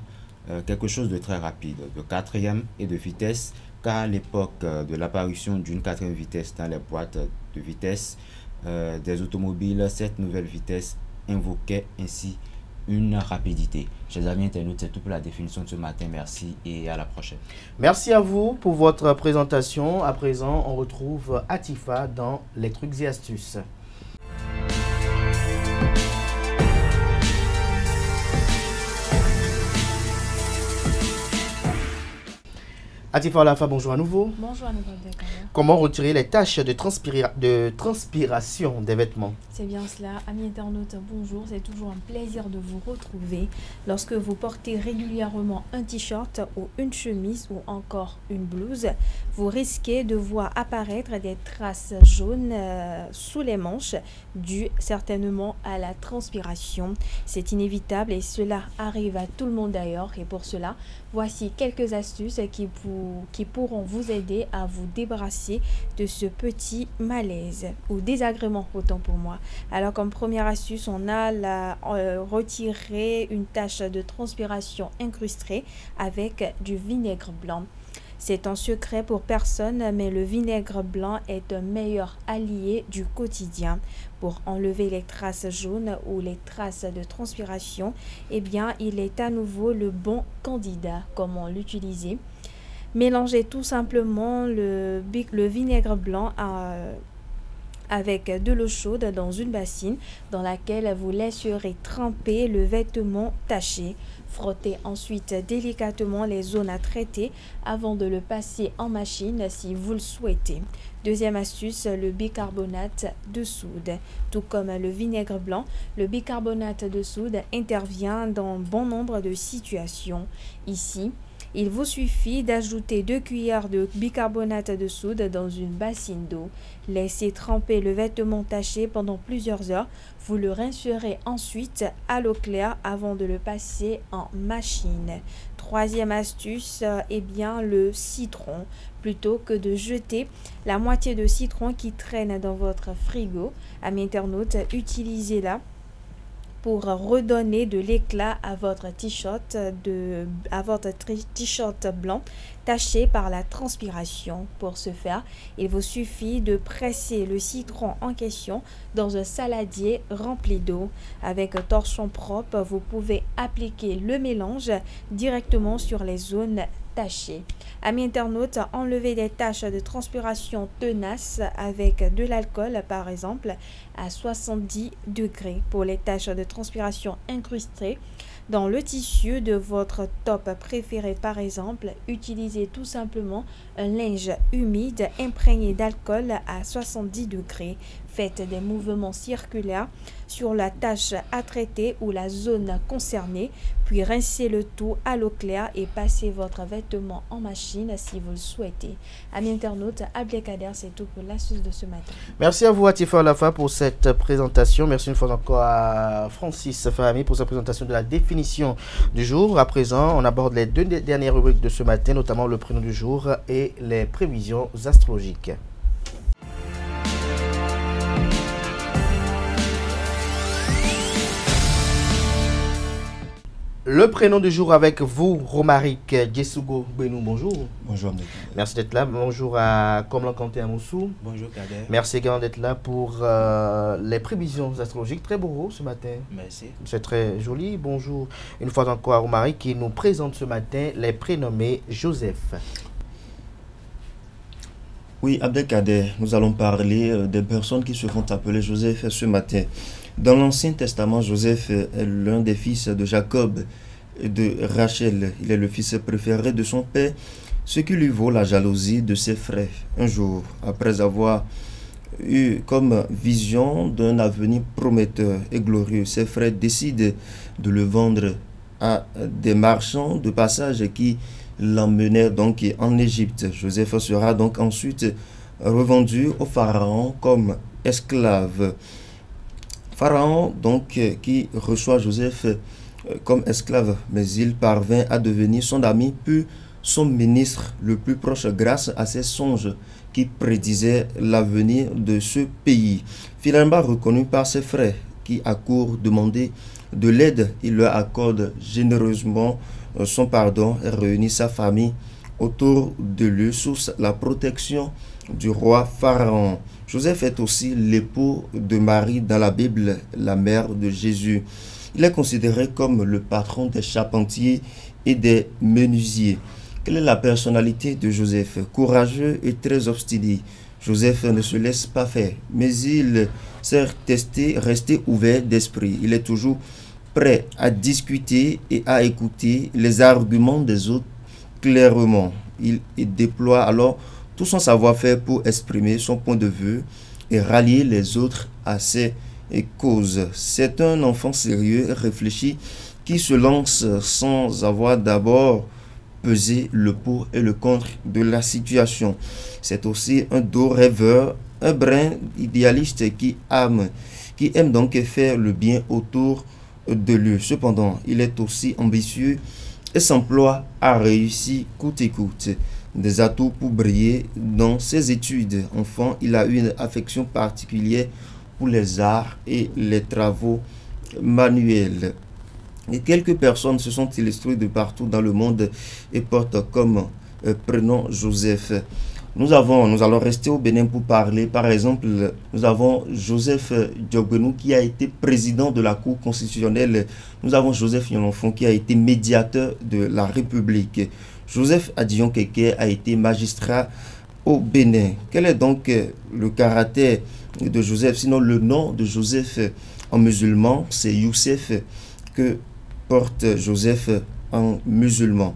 quelque chose de très rapide, de 4e et de vitesse, car à l'époque de l'apparition d'une 4e vitesse dans les boîtes de vitesse des automobiles, cette nouvelle vitesse invoquait ainsi une rapidité. Chers amis internautes, c'est tout pour la définition de ce matin. Merci et à la prochaine. Merci à vous pour votre présentation. À présent, on retrouve Atifa dans les trucs et astuces. Atifa Olafa, bonjour à nouveau. Bonjour à nouveau. Comment retirer les taches de transpiration des vêtements? C'est bien cela. Amis internautes, bonjour. C'est toujours un plaisir de vous retrouver. Lorsque vous portez régulièrement un t-shirt ou une chemise ou encore une blouse, vous risquez de voir apparaître des traces jaunes sous les manches, dues certainement à la transpiration. C'est inévitable et cela arrive à tout le monde d'ailleurs. Et pour cela, voici quelques astuces qui pourront vous aider à vous débarrasser de ce petit malaise ou désagrément, autant pour moi. Alors, comme première astuce, on a retirer une tache de transpiration incrustée avec du vinaigre blanc. C'est un secret pour personne, mais le vinaigre blanc est un meilleur allié du quotidien. Pour enlever les traces jaunes ou les traces de transpiration, eh bien, il est à nouveau le bon candidat. Comment l'utiliser? Mélangez tout simplement le vinaigre blanc avec de l'eau chaude dans une bassine dans laquelle vous laisserez tremper le vêtement taché. Frottez ensuite délicatement les zones à traiter avant de le passer en machine si vous le souhaitez. Deuxième astuce, le bicarbonate de soude. Tout comme le vinaigre blanc, le bicarbonate de soude intervient dans bon nombre de situations. Ici, il vous suffit d'ajouter 2 cuillères de bicarbonate de soude dans une bassine d'eau. Laissez tremper le vêtement taché pendant plusieurs heures. Vous le rincerez ensuite à l'eau claire avant de le passer en machine. Troisième astuce, bien le citron. Plutôt que de jeter la moitié de citron qui traîne dans votre frigo, amis internautes, utilisez-la pour redonner de l'éclat à votre t-shirt blanc taché par la transpiration. Pour ce faire, il vous suffit de presser le citron en question dans un saladier rempli d'eau. Avec un torchon propre, vous pouvez appliquer le mélange directement sur les zones tachées. Amis internautes, enlevez des taches de transpiration tenaces avec de l'alcool, par exemple, à 70 degrés. Pour les taches de transpiration incrustées dans le tissu de votre top préféré, par exemple, utilisez tout simplement un linge humide imprégné d'alcool à 70 degrés. Faites des mouvements circulaires sur la tache à traiter ou la zone concernée, puis rincez le tout à l'eau claire et passez votre vêtement en machine si vous le souhaitez. Amis internautes, Abdelkader, c'est tout pour l'astuce de ce matin. Merci à vous, Atifa Olafa, pour cette présentation. Merci une fois encore à Francis Fahami pour sa présentation de la définition du jour. À présent, on aborde les 2 dernières rubriques de ce matin, notamment le prénom du jour et les prévisions astrologiques. Le prénom du jour avec vous, Romaric Djesougo Benou, bonjour. Bonjour. Merci d'être là. Bonjour à Komlan Kanté Amoussou. Bonjour Kader. Merci également d'être là pour les prévisions astrologiques. Très beau ce matin. Merci. C'est très joli. Bonjour une fois encore à Romaric qui nous présente ce matin les prénommés Joseph. Oui, Abdelkader, nous allons parler des personnes qui se font appeler Joseph ce matin. Dans l'Ancien Testament, Joseph est l'un des fils de Jacob et de Rachel. Il est le fils préféré de son père, ce qui lui vaut la jalousie de ses frères. Un jour, après avoir eu comme vision d'un avenir prometteur et glorieux, ses frères décident de le vendre à des marchands de passage qui l'emmenèrent donc en Égypte. Joseph sera donc ensuite revendu au Pharaon comme esclave. Pharaon, donc, qui reçoit Joseph comme esclave, mais il parvint à devenir son ami, puis son ministre le plus proche grâce à ses songes qui prédisaient l'avenir de ce pays. Finalement reconnu par ses frères qui accourent demander de l'aide, il leur accorde généreusement son pardon et réunit sa famille autour de lui sous la protection du roi Pharaon. Joseph est aussi l'époux de Marie dans la Bible, la mère de Jésus. Il est considéré comme le patron des charpentiers et des menuisiers. Quelle est la personnalité de Joseph? Courageux et très obstiné. Joseph ne se laisse pas faire, mais il s'est resté ouvert d'esprit. Il est toujours prêt à discuter et à écouter les arguments des autres clairement. il déploie alors tout son savoir-faire pour exprimer son point de vue et rallier les autres à ses causes. C'est un enfant sérieux, réfléchi, qui se lance sans avoir d'abord pesé le pour et le contre de la situation. C'est aussi un doux rêveur, un brin idéaliste qui aime donc faire le bien autour de lui. Cependant, il est aussi ambitieux et s'emploie à réussir coûte et coûte. Des atouts pour briller dans ses études. Enfant, il a une affection particulière pour les arts et les travaux manuels. Et quelques personnes se sont illustrées de partout dans le monde et portent comme prénom Joseph. Nous allons rester au Bénin pour parler. Par exemple, nous avons Joseph Diogbenou qui a été président de la Cour constitutionnelle. Nous avons Joseph Yononfon qui a été médiateur de la République. Joseph Adion Keke a été magistrat au Bénin. Quel est donc le caractère de Joseph? Sinon, le nom de Joseph en musulman, c'est Youssef que porte Joseph en musulman.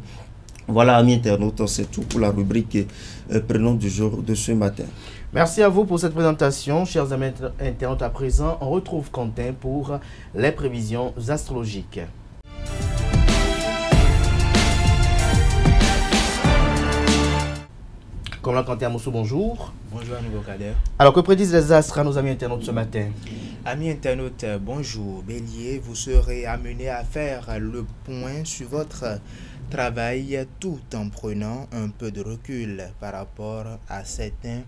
Voilà, amis internautes, c'est tout pour la rubrique prénom du jour de ce matin. Merci à vous pour cette présentation. Chers amis internautes, à présent, on retrouve Quentin pour les prévisions astrologiques. Comme Quentin Amoussou, bonjour. Bonjour à nouveau Kader. Alors, que prédisent les astres à nos amis internautes ce matin? Amis internautes, bonjour. Bélier, vous serez amené à faire le point sur votre travail tout en prenant un peu de recul par rapport à certains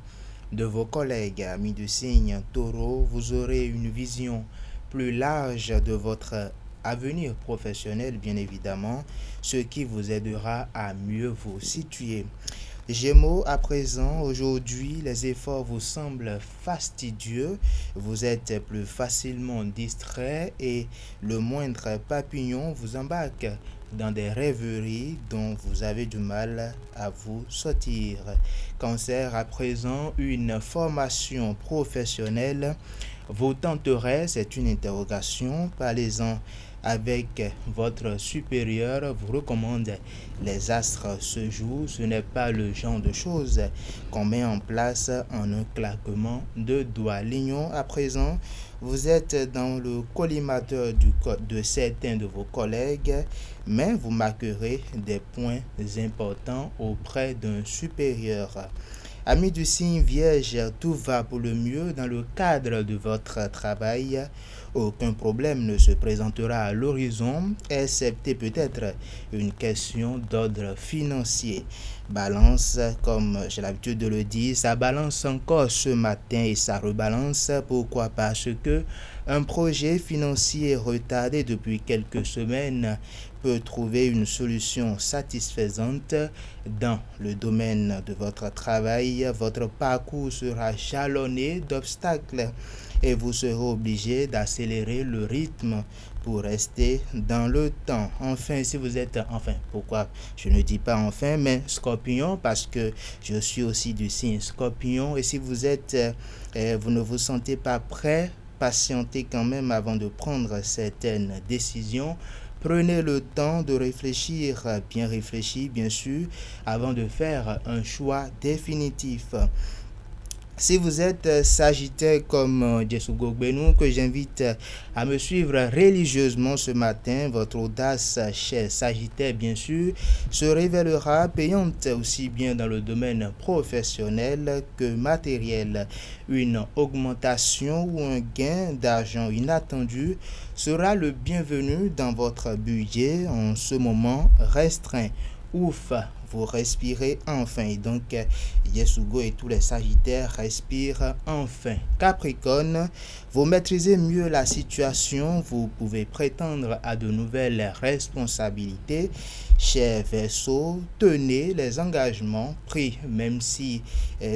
de vos collègues. Amis du signe Taureau, vous aurez une vision plus large de votre avenir professionnel, bien évidemment, ce qui vous aidera à mieux vous situer. Gémeaux, à présent, aujourd'hui, les efforts vous semblent fastidieux, vous êtes plus facilement distrait et le moindre papillon vous embarque dans des rêveries dont vous avez du mal à vous sortir. Cancer, à présent, une formation professionnelle vous tenterait, c'est une interrogation, parlez-en avec votre supérieur, vous recommande les astres ce jour. Ce n'est pas le genre de choses qu'on met en place en un claquement de doigts. Lion, à présent, vous êtes dans le collimateur de certains de vos collègues, mais vous marquerez des points importants auprès d'un supérieur. Amis du signe Vierge, tout va pour le mieux dans le cadre de votre travail. Aucun problème ne se présentera à l'horizon, excepté peut-être une question d'ordre financier. Balance, comme j'ai l'habitude de le dire, ça balance encore ce matin et ça rebalance. Pourquoi? Parce que un projet financier retardé depuis quelques semaines peut trouver une solution satisfaisante dans le domaine de votre travail. Votre parcours sera jalonné d'obstacles et vous serez obligé d'accélérer le rythme pour rester dans le temps. Enfin, si vous êtes, pourquoi je ne dis pas enfin, mais Scorpion, parce que je suis aussi du signe Scorpion, et si vous êtes, vous ne vous sentez pas prêt, patientez quand même avant de prendre certaines décisions. Prenez le temps de réfléchir, bien réfléchi bien sûr, avant de faire un choix définitif. Si vous êtes Sagittaire comme Jesu Gogbenou, que j'invite à me suivre religieusement ce matin, votre audace, cher Sagittaire bien sûr, se révélera payante aussi bien dans le domaine professionnel que matériel. Une augmentation ou un gain d'argent inattendu sera le bienvenu dans votre budget en ce moment restreint. Ouf, vous respirez enfin. Et donc, Yesugo et tous les Sagittaires respirent enfin. Capricorne, vous maîtrisez mieux la situation. Vous pouvez prétendre à de nouvelles responsabilités. Cher Verseau, tenez les engagements pris, même si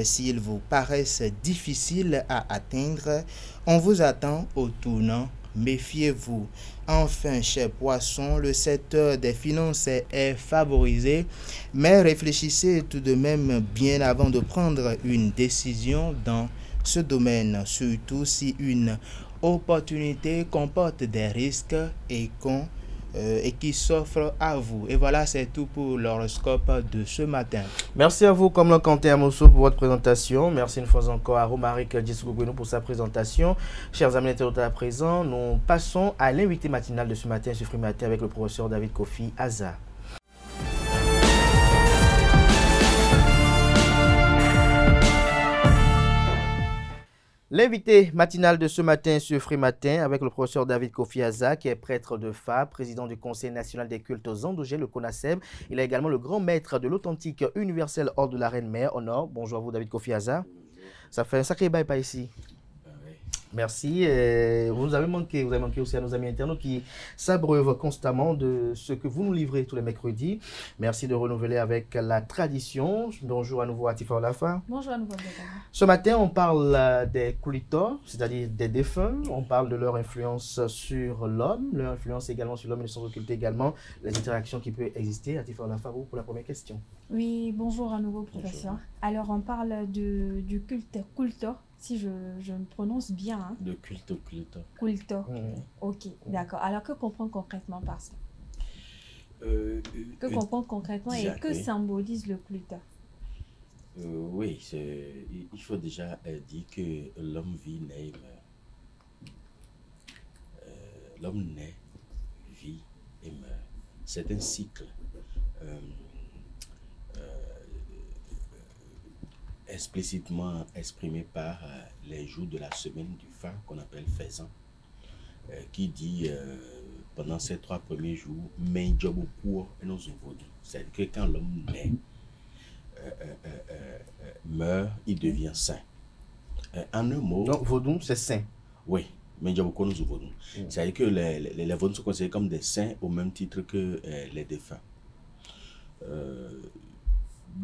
s'ils vous paraissent difficiles à atteindre. On vous attend au tournant. Méfiez-vous. Enfin, cher Poisson, le secteur des finances est favorisé, mais réfléchissez tout de même bien avant de prendre une décision dans ce domaine, surtout si une opportunité comporte des risques et qu'on et qui s'offre à vous. Et voilà, c'est tout pour l'horoscope de ce matin. Merci à vous, Komlan Kanté Amosso, pour votre présentation. Merci une fois encore à Romaric Djessougougouenou pour sa présentation. Chers amis internautes, à présent, nous passons à l'invité matinal de ce matin, ce matin, avec le professeur David Kofi Aza. L'invité matinal de ce matin, ce Matin, avec le professeur David Kofi Aza, qui est prêtre de Fa, président du Conseil national des cultes endogènes, le CONASEB. Il est également le grand maître de l'authentique universel ordre de la Reine-Mère au Nord. Bonjour à vous, David Kofi Aza. Ça fait un sacré bail par ici. Merci. Vous nous avez manqué aussi à nos amis internautes qui s'abreuvent constamment de ce que vous nous livrez tous les mercredis. Merci de renouveler avec la tradition. Bonjour à nouveau à Tifa Olafa. Bonjour à nouveau. Ce matin, on parle des Kulitors, c'est-à-dire des défunts. On parle de leur influence sur l'homme, leur influence également sur l'homme et sans occulter également les interactions qui peuvent exister. À Tifa Olafa, vous pour la première question. Oui, bonjour à nouveau, professeur. Bonjour. Alors, on parle du culte Kultor. Si je me prononce bien. Hein. De culte. Kultor. Ok, d'accord. Alors, que comprendre concrètement par ça que comprendre concrètement et que symbolise le culte Oui, il faut déjà dire que l'homme vit, naît et meurt. L'homme naît, vit et meurt. C'est un cycle. Explicitement exprimé par les jours de la semaine du Fa qu'on appelle Faisan, qui dit pendant ces 3 premiers jours, mais job pour nous vaudou. C'est-à-dire que quand l'homme naît, meurt, il devient saint. En un mot. Donc vaudou, c'est saint. Oui, mais job pour nous vaudou. C'est-à-dire que les vaudous sont considérés comme des saints au même titre que les défunts.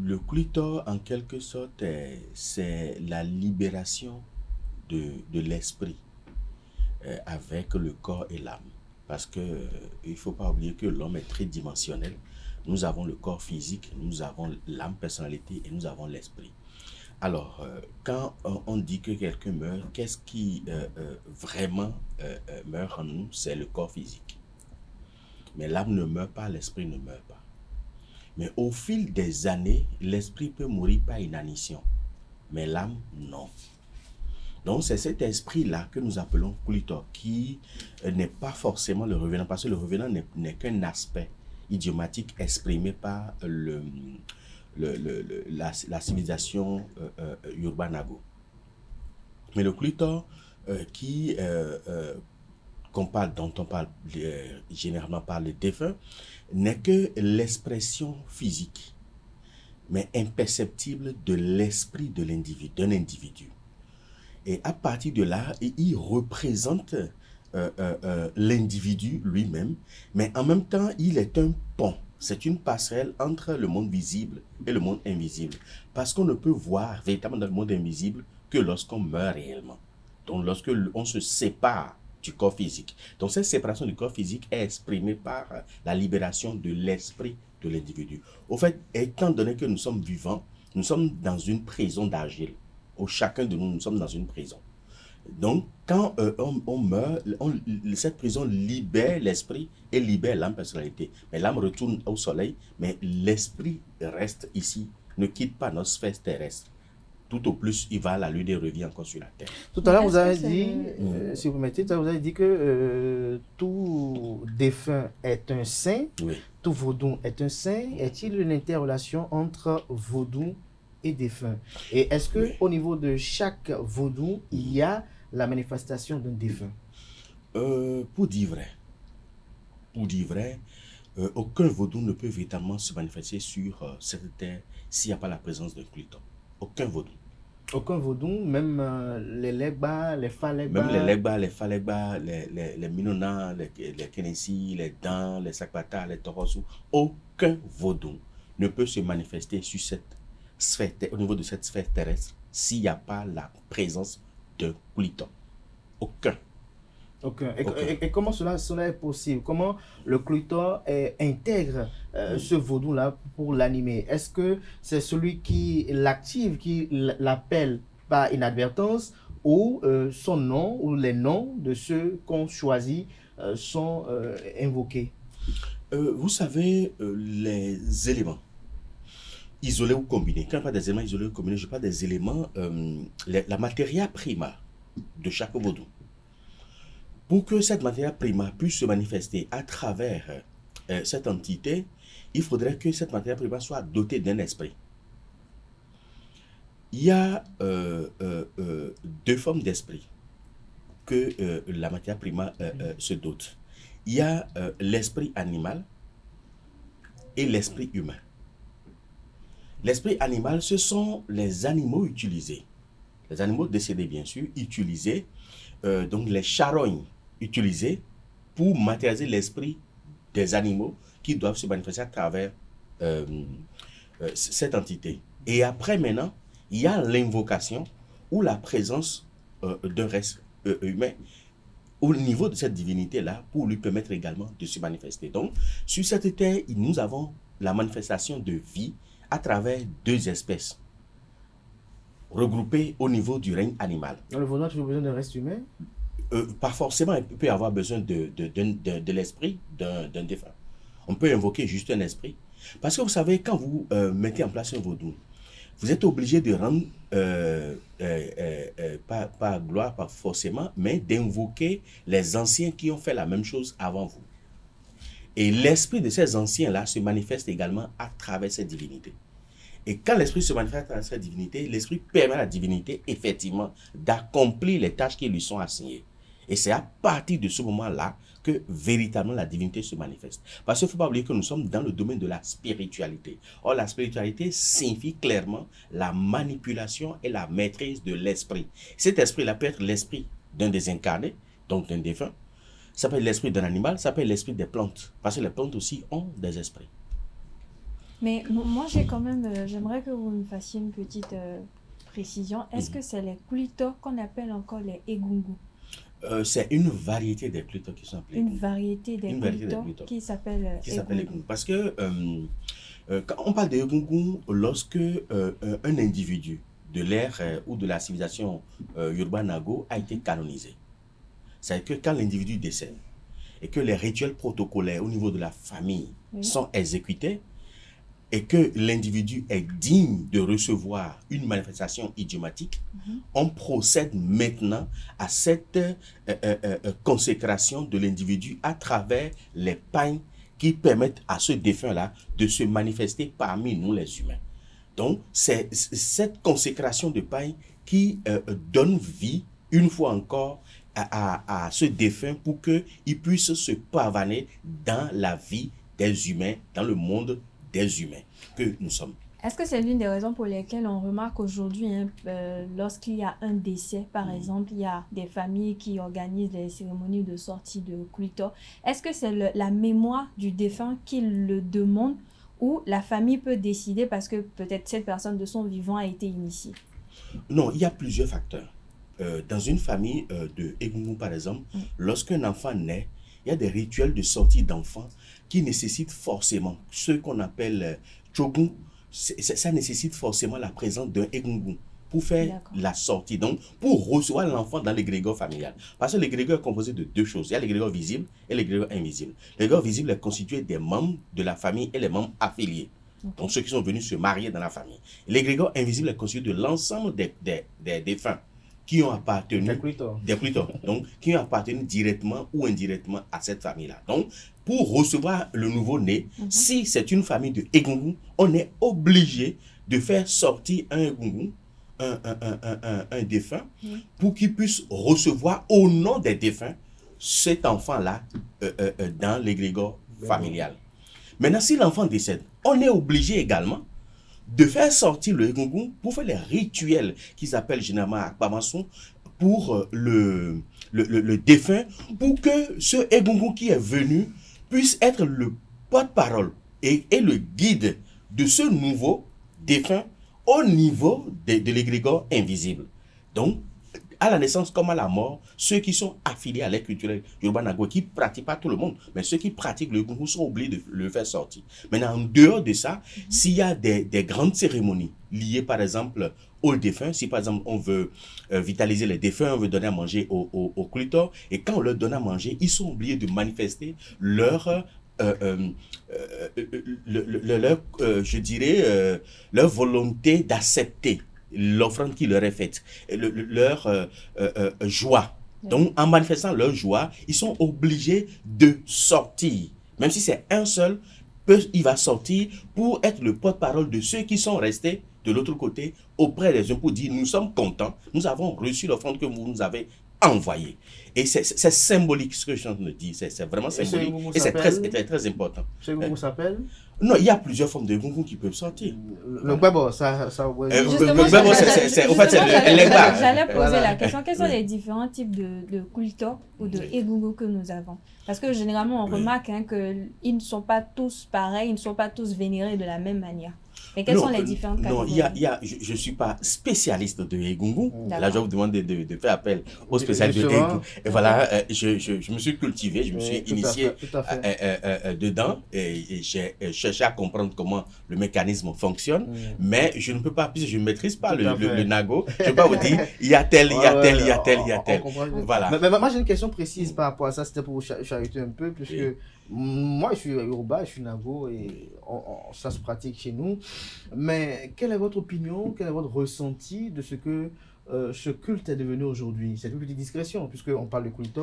Le Kulitor, en quelque sorte, c'est la libération de l'esprit avec le corps et l'âme. Parce que il ne faut pas oublier que l'homme est tridimensionnel. Nous avons le corps physique, nous avons l'âme, personnalité et nous avons l'esprit. Alors, quand on dit que quelqu'un meurt, qu'est-ce qui vraiment meurt en nous? C'est le corps physique. Mais l'âme ne meurt pas, l'esprit ne meurt pas. Mais au fil des années, l'esprit peut mourir par inanition, mais l'âme, non. Donc, c'est cet esprit-là que nous appelons Kulitor, qui n'est pas forcément le revenant, parce que le revenant n'est qu'un aspect idiomatique exprimé par la civilisation Urbanago. Mais le Kulitor, dont on parle généralement par les défunts, n'est que l'expression physique, mais imperceptible de l'esprit de l'individu, d'un individu. Et à partir de là, il représente l'individu lui-même, mais en même temps, il est un pont. C'est une passerelle entre le monde visible et le monde invisible. Parce qu'on ne peut voir véritablement dans le monde invisible que lorsqu'on meurt réellement. Donc, lorsque on se sépare du corps physique. Donc, cette séparation du corps physique est exprimée par la libération de l'esprit de l'individu. Au fait, étant donné que nous sommes vivants, nous sommes dans une prison d'argile. Chacun de nous sommes dans une prison. Donc, quand on meurt, cette prison libère l'esprit et libère l'âme, personnalité. Mais l'âme retourne au soleil, mais l'esprit reste ici, ne quitte pas notre sphère terrestre. Tout au plus, il va à la lune et revient encore sur la terre. Tout à l'heure, vous avez dit, si vous mettez, vous avez dit que tout défunt est un saint, oui. Tout vaudou est un saint. Est-il une interrelation entre vaudou et défunt? Et est-ce que au niveau de chaque vaudou, il y a la manifestation d'un défunt? Pour dire vrai, aucun vaudou ne peut véritablement se manifester sur cette terre s'il n'y a pas la présence d'un Kulitor. Aucun vaudou. Aucun vaudou, même les Legba, les Falegba. Même les Legba, les Falegba, les Minona, les Kenessi, les Dan, les Sakpata, les Torosu. Aucun vaudou ne peut se manifester sur cette sphère, au niveau de cette sphère terrestre s'il n'y a pas la présence d'un Kulitor. Aucun. Aucun. Et comment cela est possible? Comment le Kulitor intègre ce vaudou-là pour l'animer? Est-ce que c'est celui qui l'active, qui l'appelle par inadvertance, ou son nom ou les noms de ceux qu'on choisit sont invoqués? Vous savez, les éléments isolés ou combinés, quand je parle des éléments isolés ou combinés, je parle des éléments, la matière prima de chaque vaudou. Pour que cette matière prima puisse se manifester à travers cette entité, il faudrait que cette matière prima soit dotée d'un esprit. Il y a deux formes d'esprit que la matière prima se dote. Il y a l'esprit animal et l'esprit humain. L'esprit animal, ce sont les animaux utilisés. Les animaux décédés, bien sûr, utilisés, donc les charognes utilisées pour matérialiser l'esprit des animaux qui doivent se manifester à travers cette entité. Et après, maintenant, il y a l'invocation ou la présence d'un reste humain au niveau de cette divinité-là pour lui permettre également de se manifester. Donc, sur cette terre, nous avons la manifestation de vie à travers deux espèces regroupées au niveau du règne animal. Dans le vaudou, tu as besoin d'un reste humain? Pas forcément, il peut y avoir besoin de l'esprit d'un défunt. On peut invoquer juste un esprit. Parce que vous savez, quand vous mettez en place un vaudou, vous êtes obligé de rendre, pas gloire, pas forcément, mais d'invoquer les anciens qui ont fait la même chose avant vous. Et l'esprit de ces anciens-là se manifeste également à travers cette divinité. Et quand l'esprit se manifeste à travers cette divinité, l'esprit permet à la divinité, effectivement, d'accomplir les tâches qui lui sont assignées. Et c'est à partir de ce moment-là que véritablement la divinité se manifeste. Parce qu'il ne faut pas oublier que nous sommes dans le domaine de la spiritualité. Or, la spiritualité signifie clairement la manipulation et la maîtrise de l'esprit. Cet esprit-là peut être l'esprit d'un désincarné, donc d'un défunt. Ça peut être l'esprit d'un animal, ça peut être l'esprit des plantes. Parce que les plantes aussi ont des esprits. Mais moi, j'ai quand même, j'aimerais que vous me fassiez une petite précision. Est-ce que c'est les Kulito qu'on appelle encore les Egungun? C'est une variété des Kulito qui sont appelés. Une variété des Kulito qui s'appelle Egungun. Parce que quand on parle des Egungun, lorsque un individu de l'ère ou de la civilisation Yoruba-Nago a été canonisé, c'est que quand l'individu décède et que les rituels protocolaires au niveau de la famille sont exécutés, et que l'individu est digne de recevoir une manifestation idiomatique, on procède maintenant à cette consécration de l'individu à travers les pains qui permettent à ce défunt-là de se manifester parmi nous les humains. Donc, c'est cette consécration de pain qui donne vie, une fois encore, à ce défunt pour qu'il puisse se pavaner dans la vie des humains, dans le monde des humains que nous sommes. Est-ce que c'est l'une des raisons pour lesquelles on remarque aujourd'hui, lorsqu'il y a un décès, par exemple, il y a des familles qui organisent des cérémonies de sortie de Kulito. Est-ce que c'est la mémoire du défunt qui le demande ou la famille peut décider parce que peut-être cette personne de son vivant a été initiée? Non, il y a plusieurs facteurs. Dans une famille de Egungun, par exemple, lorsqu'un enfant naît, il y a des rituels de sortie d'enfants qui nécessitent forcément ce qu'on appelle chogun. Ça nécessite forcément la présence d'un Egungun pour faire la sortie, donc pour recevoir l'enfant dans l'égrégore familial. Parce que l'égrégore est composé de deux choses. Il y a l'égrégore visible et l'égrégore invisible. L'égrégore visible est constitué des membres de la famille et les membres affiliés. Donc ceux qui sont venus se marier dans la famille. L'égrégore invisible est constitué de l'ensemble des défunts qui ont appartenu, donc qui ont appartenu directement ou indirectement à cette famille-là. Donc, pour recevoir le nouveau-né, si c'est une famille de Egungun, on est obligé de faire sortir un Egungun, un défunt, pour qu'il puisse recevoir au nom des défunts cet enfant-là dans l'égrégore familial. Maintenant, si l'enfant décède, on est obligé également de faire sortir le Egungun pour faire les rituels qu'ils appellent généralement Akpamanson pour le défunt, pour que ce Egungun qui est venu puisse être le porte-parole et le guide de ce nouveau défunt au niveau de l'égrégore invisible. Donc, à la naissance comme à la mort, ceux qui sont affiliés à l'ère culturelle Yoruba-Nago, qui ne pratiquent pas tout le monde, mais ceux qui pratiquent le Egungun sont obligés de le faire sortir. Maintenant, en dehors de ça, s'il y a des grandes cérémonies liées par exemple aux défunts, si par exemple on veut vitaliser les défunts, on veut donner à manger aux Kulito, et quand on leur donne à manger, ils sont obligés de manifester leur je dirais, leur volonté d'accepter l'offrande qui leur est faite, leur joie. Donc, en manifestant leur joie, ils sont obligés de sortir. Même si c'est un seul, il va sortir pour être le porte-parole de ceux qui sont restés de l'autre côté auprès des uns pour dire, nous sommes contents, nous avons reçu l'offrande que vous nous avez envoyée. Et c'est symbolique ce que je suis en train de dire, c'est vraiment symbolique. Et c'est très important. Ce Gungun s'appelle? Non, il y a plusieurs formes de Gungun qui peuvent sortir. Le Gbebo, ça... J'allais poser la question, quels sont les différents types de kulto ou de egungun que nous avons? Parce que généralement, on remarque qu'ils ne sont pas tous pareils, ils ne sont pas tous vénérés de la même manière. Mais quelles sont les différentes catégories? Non, je ne suis pas spécialiste de Egungun. Là, je vais vous demander de faire appel aux spécialistes de Egungun. Et voilà, je me suis cultivé, je me suis initié dedans et j'ai cherché à comprendre comment le mécanisme fonctionne. Mais je ne peux pas, puisque je ne maîtrise pas le Nago, je ne peux pas vous dire, il y a tel, il y a tel, il y a tel, il y a tel. Voilà. Mais moi, j'ai une question précise par rapport à ça, c'était pour vous chariter un peu, puisque moi, je suis Yoruba, je suis Nago et ça se pratique chez nous. Mais quelle est votre opinion, quel est votre ressenti de ce que ce culte est devenu aujourd'hui? C'est une petite discrétion, puisqu'on parle de culte.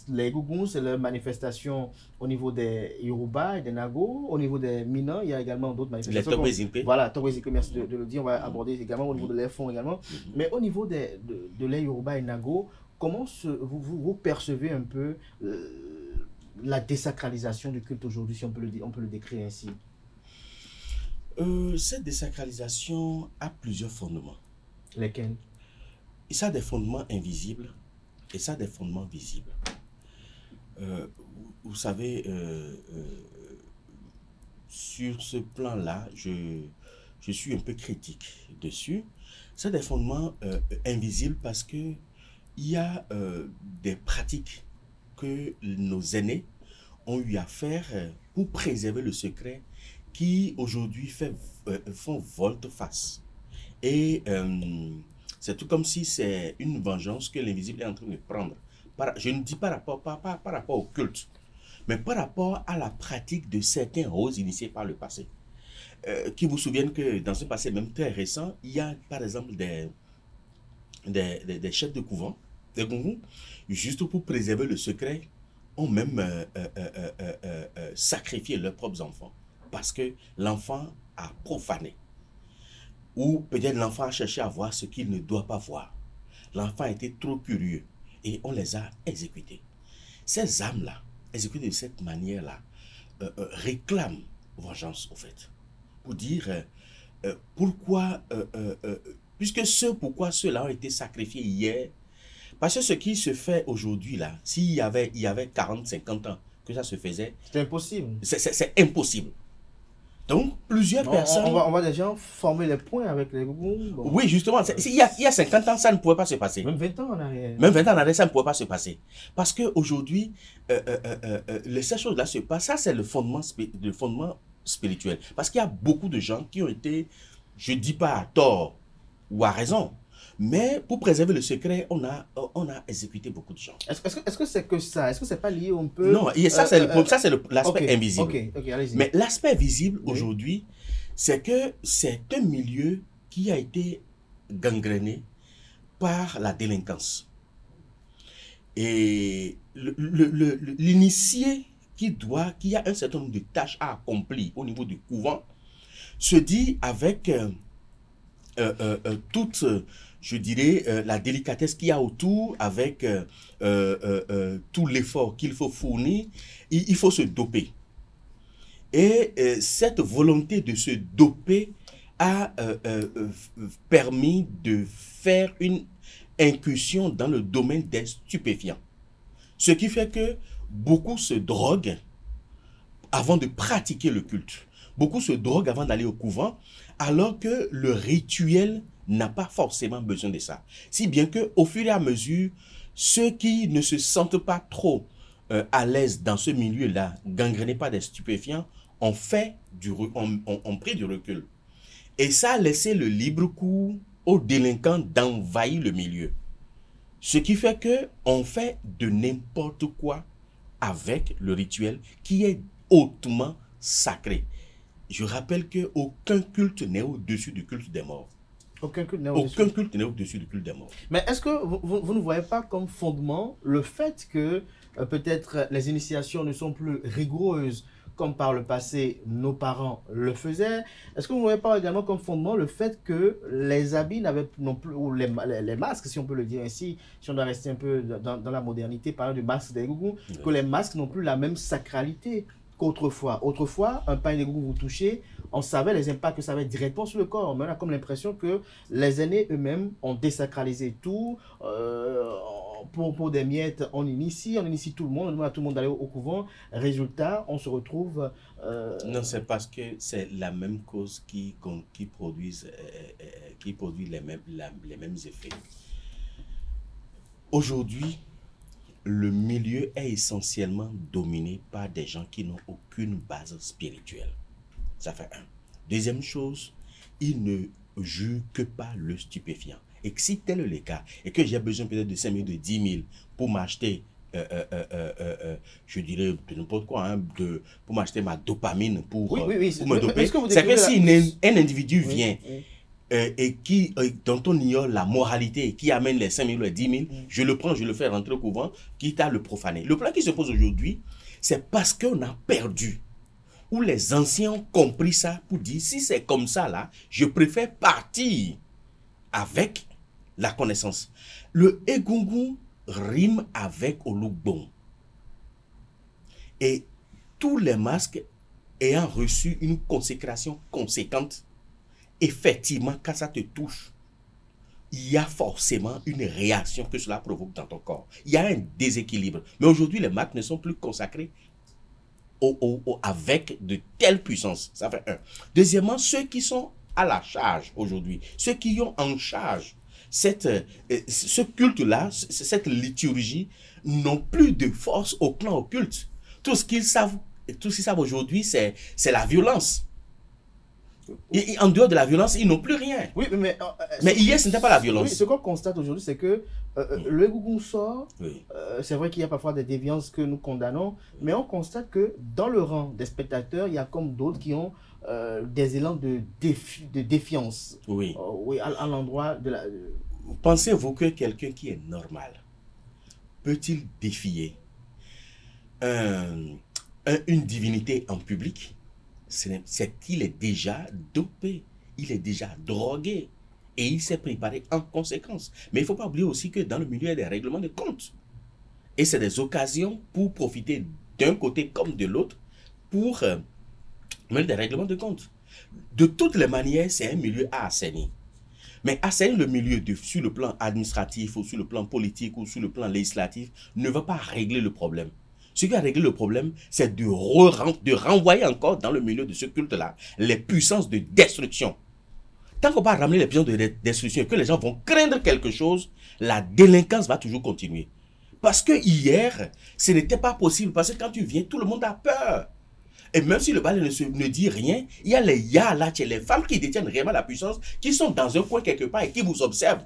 Les Gungun, c'est leur manifestation au niveau des Yoruba et des Nago. Au niveau des Mina, il y a également d'autres manifestations. Les Togwezikpe. Voilà, Togwezikpe, merci de le dire. On va aborder également au niveau de les fonds également. Mais au niveau de les Yoruba et Nago, comment vous percevez un peu la désacralisation du culte aujourd'hui, si on peut le décrire ainsi? Cette désacralisation a plusieurs fondements. Lesquels? Ça a des fondements invisibles et ça a des fondements visibles. Vous savez, sur ce plan-là, je suis un peu critique dessus. Ça a des fondements invisibles parce que il y a des pratiques que nos aînés ont eu à faire pour préserver le secret qui aujourd'hui font volte-face. Et c'est tout comme si c'est une vengeance que l'invisible est en train de prendre. Je ne dis pas par rapport au culte, mais par rapport à la pratique de certains roses initiés par le passé. Qui vous souviennent que dans un passé même très récent, il y a par exemple des chefs de couvent, des Gungun, juste pour préserver le secret, ont même sacrifié leurs propres enfants. Parce que l'enfant a profané. Ou peut-être l'enfant a cherché à voir ce qu'il ne doit pas voir. L'enfant était trop curieux et on les a exécutés. Ces âmes-là, exécutées de cette manière-là, réclament vengeance, au fait. Pour dire pourquoi, puisque pourquoi ceux-là ont été sacrifiés hier, parce que ce qui se fait aujourd'hui, là, s'il y avait 40-50 ans que ça se faisait, c'est impossible. C'est impossible. Donc, plusieurs personnes... On va déjà former les points avec les Gungun. Bon. Oui, justement. Il y a 50 ans, ça ne pouvait pas se passer. Même 20 ans en arrière. Même 20 ans en arrière, ça ne pouvait pas se passer. Parce qu'aujourd'hui, ces choses-là se passent. Ça, c'est le fondement spirituel. Parce qu'il y a beaucoup de gens qui ont été, je ne dis pas à tort ou à raison, mais pour préserver le secret, on a exécuté beaucoup de gens. Est-ce que c'est que ça? Est-ce que c'est pas lié un peu? Non, ça c'est l'aspect invisible. Ok, allez-y. Mais l'aspect visible aujourd'hui, c'est que c'est un milieu qui a été gangréné par la délinquance. Et l'initié qui a un certain nombre de tâches à accomplir au niveau du couvent, se dit avec toute, je dirais, la délicatesse qu'il y a autour, avec tout l'effort qu'il faut fournir, il faut se doper. Et cette volonté de se doper a permis de faire une incursion dans le domaine des stupéfiants. Ce qui fait que beaucoup se droguent avant de pratiquer le culte. Beaucoup se droguent avant d'aller au couvent, alors que le rituel n'a pas forcément besoin de ça. Si bien qu'au fur et à mesure, ceux qui ne se sentent pas trop à l'aise dans ce milieu-là, gangrénés par des stupéfiants, ont pris du recul. Et ça a laissé le libre cours aux délinquants d'envahir le milieu. Ce qui fait qu'on fait de n'importe quoi avec le rituel qui est hautement sacré. Je rappelle qu'aucun culte n'est au-dessus du culte des morts. Aucun culte n'est au-dessus du culte des morts. Mais est-ce que vous ne voyez pas comme fondement le fait que peut-être les initiations ne sont plus rigoureuses comme par le passé nos parents le faisaient? Est-ce que vous ne voyez pas également comme fondement le fait que les habits n'avaient non plus, ou les masques, si on peut le dire ainsi, si on doit rester un peu dans la modernité, parlant du masque des gougous, que les masques n'ont plus la même sacralité qu'autrefois. Autrefois, un pain de gougou vous touchez, on savait les impacts que ça avait directement sur le corps. Mais on a comme l'impression que les aînés eux-mêmes ont désacralisé tout. Pour des miettes, on initie tout le monde, on demande à tout le monde d'aller au couvent. Résultat, on se retrouve... Non, c'est parce que c'est la même cause qui produit les mêmes effets. Aujourd'hui, le milieu est essentiellement dominé par des gens qui n'ont aucune base spirituelle. Ça fait un. Deuxième chose, ils ne jurent que par le stupéfiant. Et que si tel est le cas, et que j'ai besoin peut-être de 5 000, de 10 000 pour m'acheter, je dirais de n'importe quoi, hein, pour m'acheter ma dopamine, pour me doper, c'est que si un individu vient et dont on ignore la moralité, qui amène les 5 000 ou les 10 000, je le prends, je le fais rentrer au couvent, quitte à le profaner. Le problème qui se pose aujourd'hui, c'est parce qu'on a perdu, où les anciens ont compris ça pour dire, si c'est comme ça là, je préfère partir avec la connaissance. Le Egungun rime avec Olugbon. Et tous les masques ayant reçu une consécration conséquente, effectivement, quand ça te touche, il y a forcément une réaction que cela provoque dans ton corps. Il y a un déséquilibre. Mais aujourd'hui, les masques ne sont plus consacrés avec de telles puissances. Ça fait un. Deuxièmement, ceux qui sont à la charge aujourd'hui, ceux qui ont en charge ce culte-là, cette liturgie, n'ont plus de force au plan occulte. Tout ce qu'ils savent aujourd'hui, c'est la violence. Et en dehors de la violence, ils n'ont plus rien. Oui, mais hier, ce n'était pas la violence. Oui, ce qu'on constate aujourd'hui, c'est que le Egungun sort. Oui. C'est vrai qu'il y a parfois des déviances que nous condamnons, mais on constate que dans le rang des spectateurs, il y a comme d'autres qui ont des élans de défiance. Oui. Oui, à l'endroit de la... Pensez-vous que quelqu'un qui est normal peut-il défier une divinité en public? C'est qu'il est déjà dopé, il est déjà drogué et il s'est préparé en conséquence. Mais il ne faut pas oublier aussi que dans le milieu, il y a des règlements de compte. Et c'est des occasions pour profiter d'un côté comme de l'autre pour mener des règlements de compte. De toutes les manières, c'est un milieu à assainir. Mais assainir le milieu sur le plan administratif ou sur le plan politique ou sur le plan législatif ne va pas régler le problème. Ce qui a réglé le problème, c'est de renvoyer encore dans le milieu de ce culte-là les puissances de destruction. Tant qu'on va ramener les puissances de destruction et que les gens vont craindre quelque chose, la délinquance va toujours continuer. Parce que hier, ce n'était pas possible. Parce que quand tu viens, tout le monde a peur. Et même si le balai ne dit rien, il y a les Yalache, les femmes qui détiennent réellement la puissance, qui sont dans un coin quelque part et qui vous observent.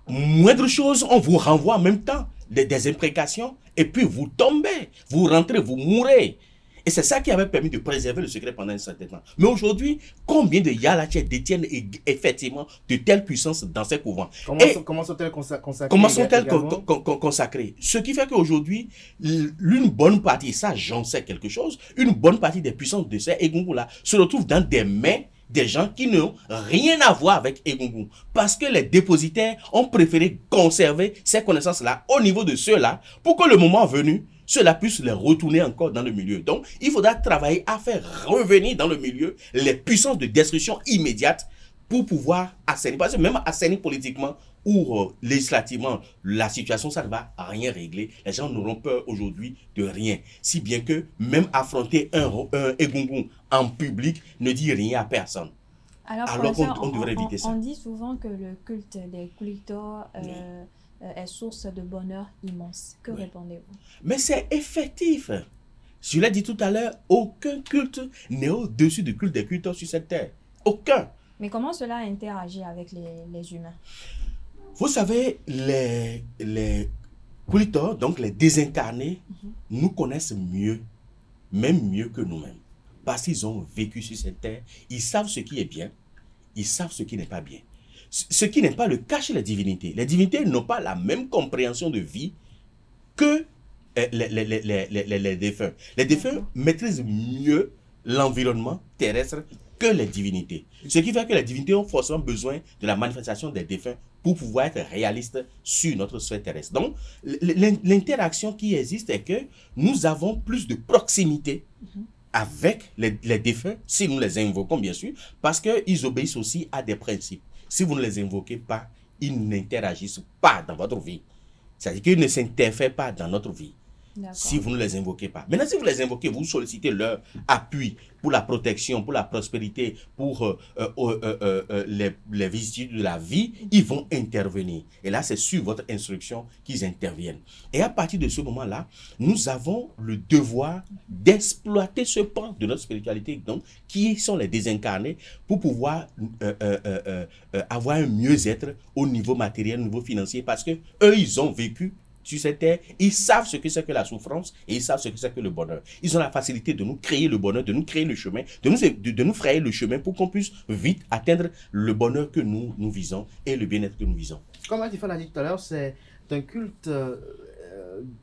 Moindre chose, on vous renvoie en même temps des imprécations et puis vous tombez, vous rentrez, vous mourrez. Et c'est ça qui avait permis de préserver le secret pendant un certain temps. Mais aujourd'hui, combien de Yalache détiennent effectivement de telles puissances dans ces couvents? Comment sont-elles consacrées? Comment sont-elles consacrées? Ce qui fait qu'aujourd'hui, une bonne partie, ça j'en sais quelque chose, une bonne partie des puissances de ces Egungun-là se retrouvent dans des mains des gens qui n'ont rien à voir avec Egungun. Parce que les dépositaires ont préféré conserver ces connaissances-là au niveau de ceux-là pour que le moment venu, cela puisse les retourner encore dans le milieu. Donc, il faudra travailler à faire revenir dans le milieu les puissances de destruction immédiate pour pouvoir assainir. Parce que même assainir politiquement ou législativement, la situation, ça ne va rien régler. Les gens n'auront peur aujourd'hui de rien. Si bien que même affronter un Egungun en public ne dit rien à personne. Alors on devrait éviter ça. On dit souvent que le culte des cultors est source de bonheur immense. Que répondez-vous? Mais c'est effectif. Je l'ai dit tout à l'heure, aucun culte n'est au-dessus du culte des culteurs sur cette terre. Aucun. Mais comment cela interagit avec les humains? Vous savez, Kulito, donc les désincarnés, nous connaissent mieux, même mieux que nous-mêmes. Parce qu'ils ont vécu sur cette terre, ils savent ce qui est bien, ils savent ce qui n'est pas bien. Ce qui n'est pas le cas chez les divinités. Les divinités n'ont pas la même compréhension de vie que les défunts. Les défunts maîtrisent mieux l'environnement terrestre que les divinités. Ce qui fait que les divinités ont forcément besoin de la manifestation des défunts pour pouvoir être réalistes sur notre sphère terrestre. Donc, l'interaction qui existe est que nous avons plus de proximité avec les défunts, si nous les invoquons bien sûr, parce qu'ils obéissent aussi à des principes. Si vous ne les invoquez pas, ils n'interagissent pas dans votre vie. C'est-à-dire qu'ils ne s'interfèrent pas dans notre vie. Si vous ne les invoquez pas. Maintenant, si vous les invoquez, vous sollicitez leur appui pour la protection, pour la prospérité, pour les vicissitudes de la vie, ils vont intervenir. Et là, c'est sur votre instruction qu'ils interviennent. Et à partir de ce moment-là, nous avons le devoir d'exploiter ce pan de notre spiritualité, donc, qui sont les désincarnés, pour pouvoir avoir un mieux-être au niveau matériel, au niveau financier, parce que eux, ils ont vécu sur cette terre, ils savent ce que c'est que la souffrance et ils savent ce que c'est que le bonheur. Ils ont la facilité de nous créer le bonheur, de nous créer le chemin, de nous frayer le chemin pour qu'on puisse vite atteindre le bonheur que nous visons et le bien-être que nous visons. Comme Atifa l'a dit tout à l'heure, c'est un culte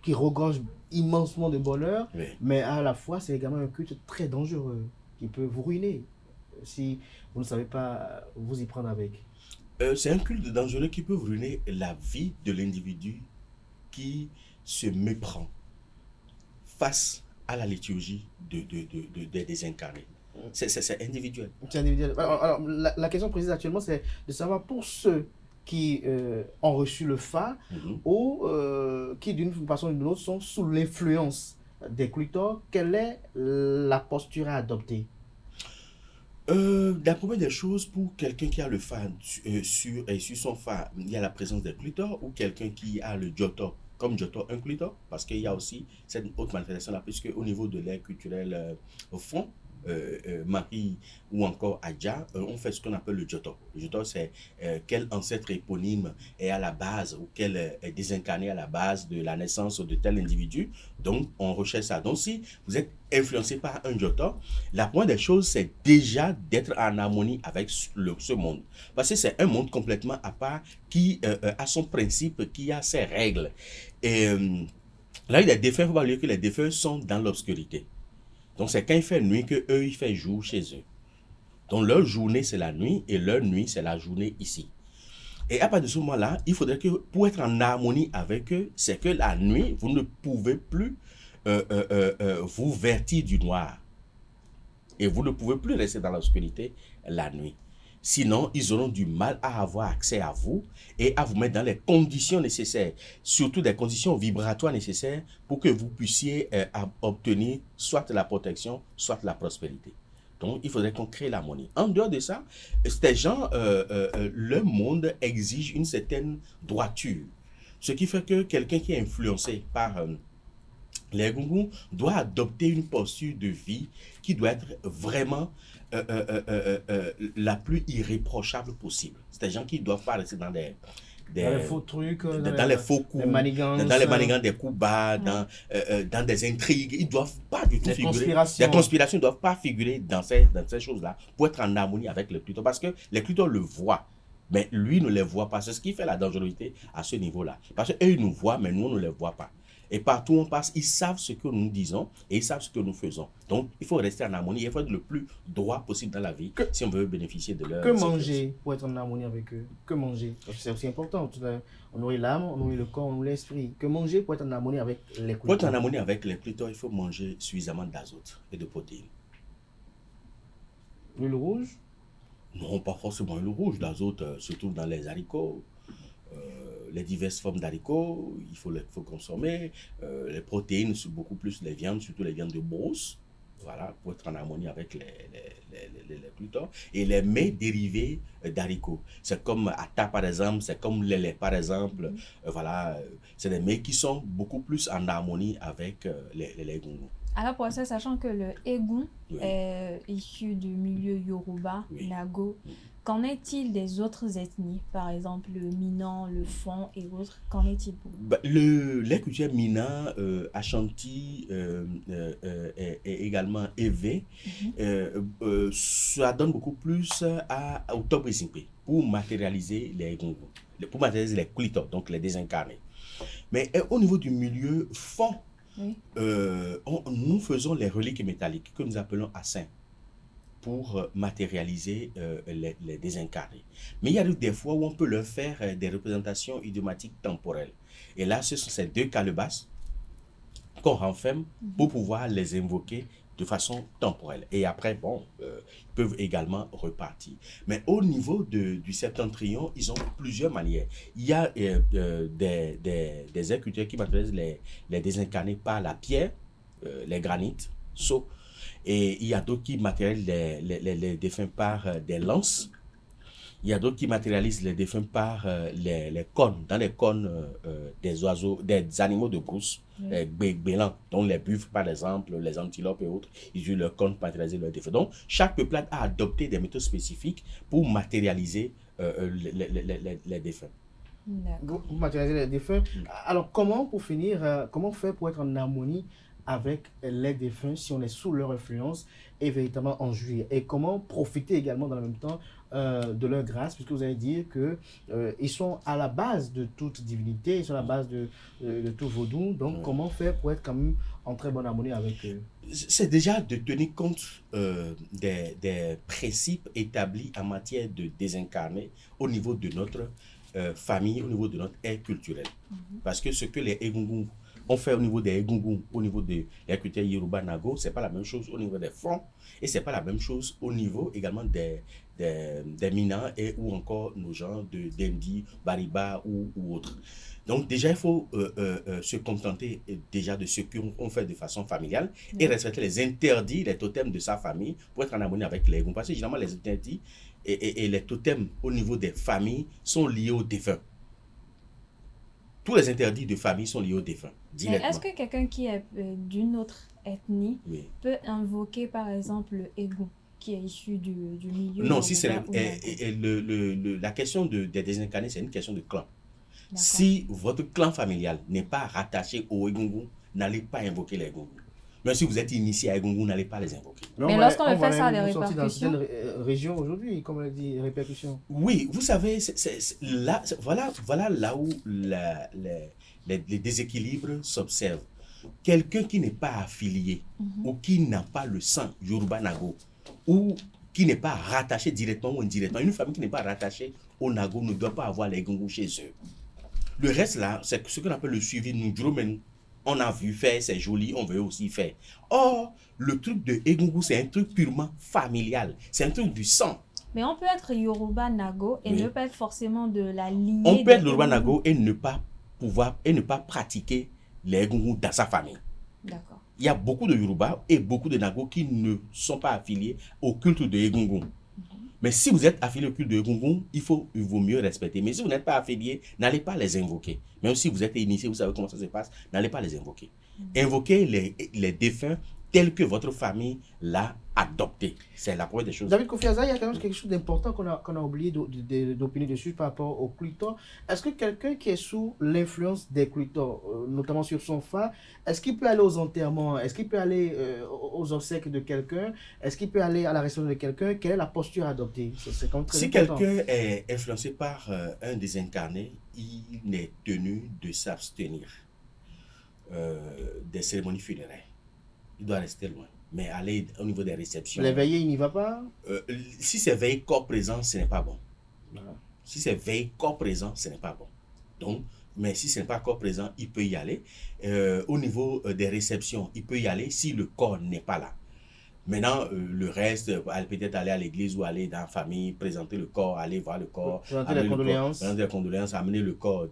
qui regorge immensement de bonheur, oui. Mais à la fois, c'est également un culte très dangereux qui peut vous ruiner si vous ne savez pas vous y prendre avec. C'est un culte dangereux qui peut ruiner la vie de l'individu qui se méprend face à la liturgie des désincarnés. C'est individuel. C'est individuel. Alors la question précise actuellement, c'est de savoir pour ceux qui ont reçu le phare ou qui d'une façon ou d'une autre sont sous l'influence des culteurs, quelle est la posture à adopter? La première des choses, pour quelqu'un qui a le phare sur son phare, il y a la présence des culteurs, ou quelqu'un qui a le joto, comme joto, un culteur, parce qu'il y a aussi cette autre manifestation-là, puisque au niveau de l'ère culturelle au fond, Marie ou encore Adja, on fait ce qu'on appelle le joto. Le joto, c'est quel ancêtre éponyme est à la base ou quel est désincarné à la base de la naissance de tel individu. Donc, on recherche ça. Donc, si vous êtes influencé par un joto, la première des choses, c'est déjà d'être en harmonie avec ce monde. Parce que c'est un monde complètement à part qui a son principe, qui a ses règles. Et là, il y a des défunts, il faut pas oublier que les défunts sont dans l'obscurité. Donc, c'est quand il fait nuit que eux, il fait jour chez eux. Donc, leur journée, c'est la nuit et leur nuit, c'est la journée ici. Et à partir de ce moment-là, il faudrait que, pour être en harmonie avec eux, c'est que la nuit, vous ne pouvez plus vous vertir du noir. Et vous ne pouvez plus rester dans l'obscurité la nuit. Sinon, ils auront du mal à avoir accès à vous et à vous mettre dans les conditions nécessaires, surtout des conditions vibratoires nécessaires pour que vous puissiez obtenir soit la protection, soit la prospérité. Donc, il faudrait qu'on crée l'harmonie. En dehors de ça, ces gens, le monde exige une certaine droiture. Ce qui fait que quelqu'un qui est influencé par les gungus doit adopter une posture de vie qui doit être vraiment la plus irréprochable possible. C'est des gens qui ne doivent pas rester dans les faux trucs, dans les faux coups, dans les manigances des coups bas, dans des intrigues. Ils ne doivent pas du tout figurer. Les conspirations ne doivent pas figurer dans ces choses-là pour être en harmonie avec les culteurs. Parce que les culteurs le voient, mais lui ne les voit pas. C'est ce qui fait la dangerosité à ce niveau-là. Parce qu'eux, ils nous voient, mais nous, on ne les voit pas. Et partout où on passe, ils savent ce que nous disons et ils savent ce que nous faisons. Donc, il faut rester en harmonie. Il faut être le plus droit possible dans la vie si on veut bénéficier de leur... Que manger pour être en harmonie avec eux? Que manger? C'est aussi important. On nourrit l'âme, on nourrit le corps, on nourrit l'esprit. Que manger pour être en harmonie avec les cultures? Pour être en harmonie avec les cultures, il faut manger suffisamment d'azote et de protéines. L'huile rouge? Non, pas forcément l'huile rouge. L'azote se trouve dans les haricots. Les diverses formes d'haricots, il faut consommer. Les protéines, beaucoup plus les viandes, surtout les viandes de brousse, voilà, pour être en harmonie avec les cultures. Et les mets dérivés d'haricots. C'est comme atta, par exemple, c'est comme le lait, par exemple. Voilà, c'est des mets qui sont beaucoup plus en harmonie avec les gungus. Alors pour ça, sachant que le egun est issu du milieu Yoruba, Nago, Qu'en est-il des autres ethnies, par exemple le Minan, le Fon et autres? Qu'en est-il pour vous? Les cultures Mina, Ashanti et également Evé, ça donne beaucoup plus au Top Ezinpe pour matérialiser les Egungun, pour matérialiser les Kulitors, donc les désincarnés. Mais au niveau du milieu Fon, nous faisons les reliques métalliques que nous appelons assins pour matérialiser les désincarnés. Mais il y a des fois où on peut leur faire des représentations idiomatiques temporelles. Et là, ce sont ces deux calebasses qu'on renferme pour pouvoir les invoquer de façon temporelle. Et après, ils peuvent également repartir. Mais au niveau du septentrion, ils ont plusieurs manières. Il y a des agriculteurs qui matérialisent les désincarnés par la pierre, les granites, sceaux. Et il y a d'autres qui matérialisent les défunts par des lances. Il y a d'autres qui matérialisent les défunts par les cônes, dans les cônes des oiseaux, des animaux de brousse, les bélans, dont les buffles par exemple, les antilopes et autres, ils utilisent leurs cônes pour matérialiser leurs défunts. Donc, chaque peuplade a adopté des méthodes spécifiques pour matérialiser les défunts. Pour matérialiser les défunts. Alors, comment, pour finir, comment faire pour être en harmonie avec les défunts si on est sous leur influence et véritablement en jouir? Et comment profiter également dans le même temps de leur grâce, puisque vous allez dire qu'ils sont à la base de toute divinité, ils sont à la base de tout vaudou. Donc, comment faire pour être quand même en très bonne harmonie avec eux? C'est déjà de tenir compte des principes établis en matière de désincarné au niveau de notre famille, au niveau de notre ère culturelle. Parce que ce que les Egungun on fait au niveau des Egungun, au niveau des cultures Yoruba Nago, c'est pas la même chose au niveau des Fons, et c'est pas la même chose au niveau également des Mina et ou encore nos gens de Dendi, Bariba ou autres. Donc déjà, il faut se contenter déjà de ce qu'on fait de façon familiale et respecter les interdits, les totems de sa famille pour être en harmonie avec les Egungun. Parce que généralement, les interdits et les totems au niveau des familles sont liés aux défunts. Tous les interdits de famille sont liés aux défunts, directement. Est-ce que quelqu'un qui est d'une autre ethnie peut invoquer, par exemple, le Egun, qui est issu du milieu? Non, si c'est la question des désincarnés, c'est une question de clan. Si votre clan familial n'est pas rattaché au Egungun, n'allez pas invoquer les Egungun. Mais si vous êtes initié à Egungun, n'allez pas les invoquer. Mais lorsqu'on le fait, ça a des répercussions. Dans certaines régions aujourd'hui, comme on l'a dit, répercussions. Oui, vous savez, voilà là où les déséquilibres s'observent. Quelqu'un qui n'est pas affilié ou qui n'a pas le sang Yoruba Nago ou qui n'est pas rattaché directement ou indirectement, une famille qui n'est pas rattachée au Nago ne doit pas avoir les Egungun chez eux. Le reste là, c'est ce qu'on appelle le suivi Nujromen. On a vu faire, c'est joli, on veut aussi faire. Or, le truc de Egungun, c'est un truc purement familial. C'est un truc du sang. Mais on peut être Yoruba Nago et ne pas être forcément de la lignée. On peut être Yoruba Nago et ne pas pratiquer les Egungun dans sa famille. D'accord. Il y a beaucoup de Yoruba et beaucoup de Nago qui ne sont pas affiliés au culte de Egungun. Mais si vous êtes affilié au culte de Egungun, il vaut mieux respecter. Mais si vous n'êtes pas affilié, n'allez pas les invoquer. Même si vous êtes initié, vous savez comment ça se passe, n'allez pas les invoquer. Invoquez les défunts tels que votre famille l'a adopté. C'est la première des choses. David Kofi Aza, il y a quand même quelque chose d'important qu'on a oublié d'opiner dessus par rapport aux Kulitors. Est-ce que quelqu'un qui est sous l'influence des Kulitors, notamment sur son phare, est-ce qu'il peut aller aux enterrements? Est-ce qu'il peut aller aux obsèques de quelqu'un? Est-ce qu'il peut aller à la réception de quelqu'un? Quelle est la posture adoptée? C'est quand même très important. Si quelqu'un est influencé par un désincarné, il est tenu de s'abstenir des cérémonies funéraires. Il doit rester loin. Mais aller au niveau des réceptions... Les veillées, il n'y va pas? Si c'est veille corps présent, ce n'est pas bon. Si c'est veille corps présent, ce n'est pas bon. Donc, mais si ce n'est pas corps présent, il peut y aller. Au niveau des réceptions, il peut y aller si le corps n'est pas là. Maintenant, le reste, peut-être aller à l'église ou aller dans la famille, présenter le corps, aller voir le corps, présenter les condoléances, amener le corps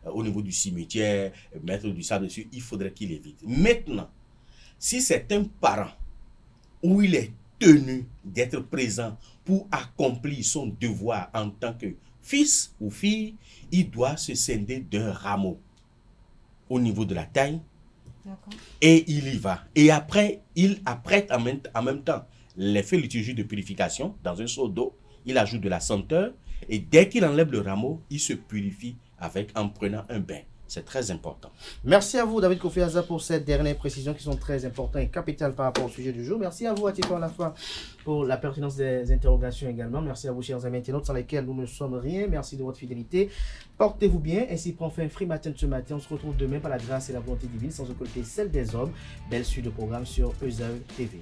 au niveau du cimetière, mettre du sable dessus, il faudrait qu'il évite. Maintenant, si c'est un parent où il est tenu d'être présent pour accomplir son devoir en tant que fils ou fille, il doit se scinder d'un rameau au niveau de la taille. Et il y va. Et après, il apprête en même temps les faits liturgiques de purification dans un seau d'eau. il ajoute de la senteur et dès qu'il enlève le rameau, il se purifie en prenant un bain. C'est très important. Merci à vous, David Kofi-Aza, pour ces dernières précisions qui sont très importantes et capitales par rapport au sujet du jour. Merci à vous, Atito Alafa, pour la pertinence des interrogations également. Merci à vous, chers amis internautes, sans lesquels nous ne sommes rien. Merci de votre fidélité. Portez-vous bien. Ainsi prend fin Free Matin de ce matin. On se retrouve demain par la grâce et la volonté divine, sans occulter celle des hommes. Belle suite de programme sur Eusel TV.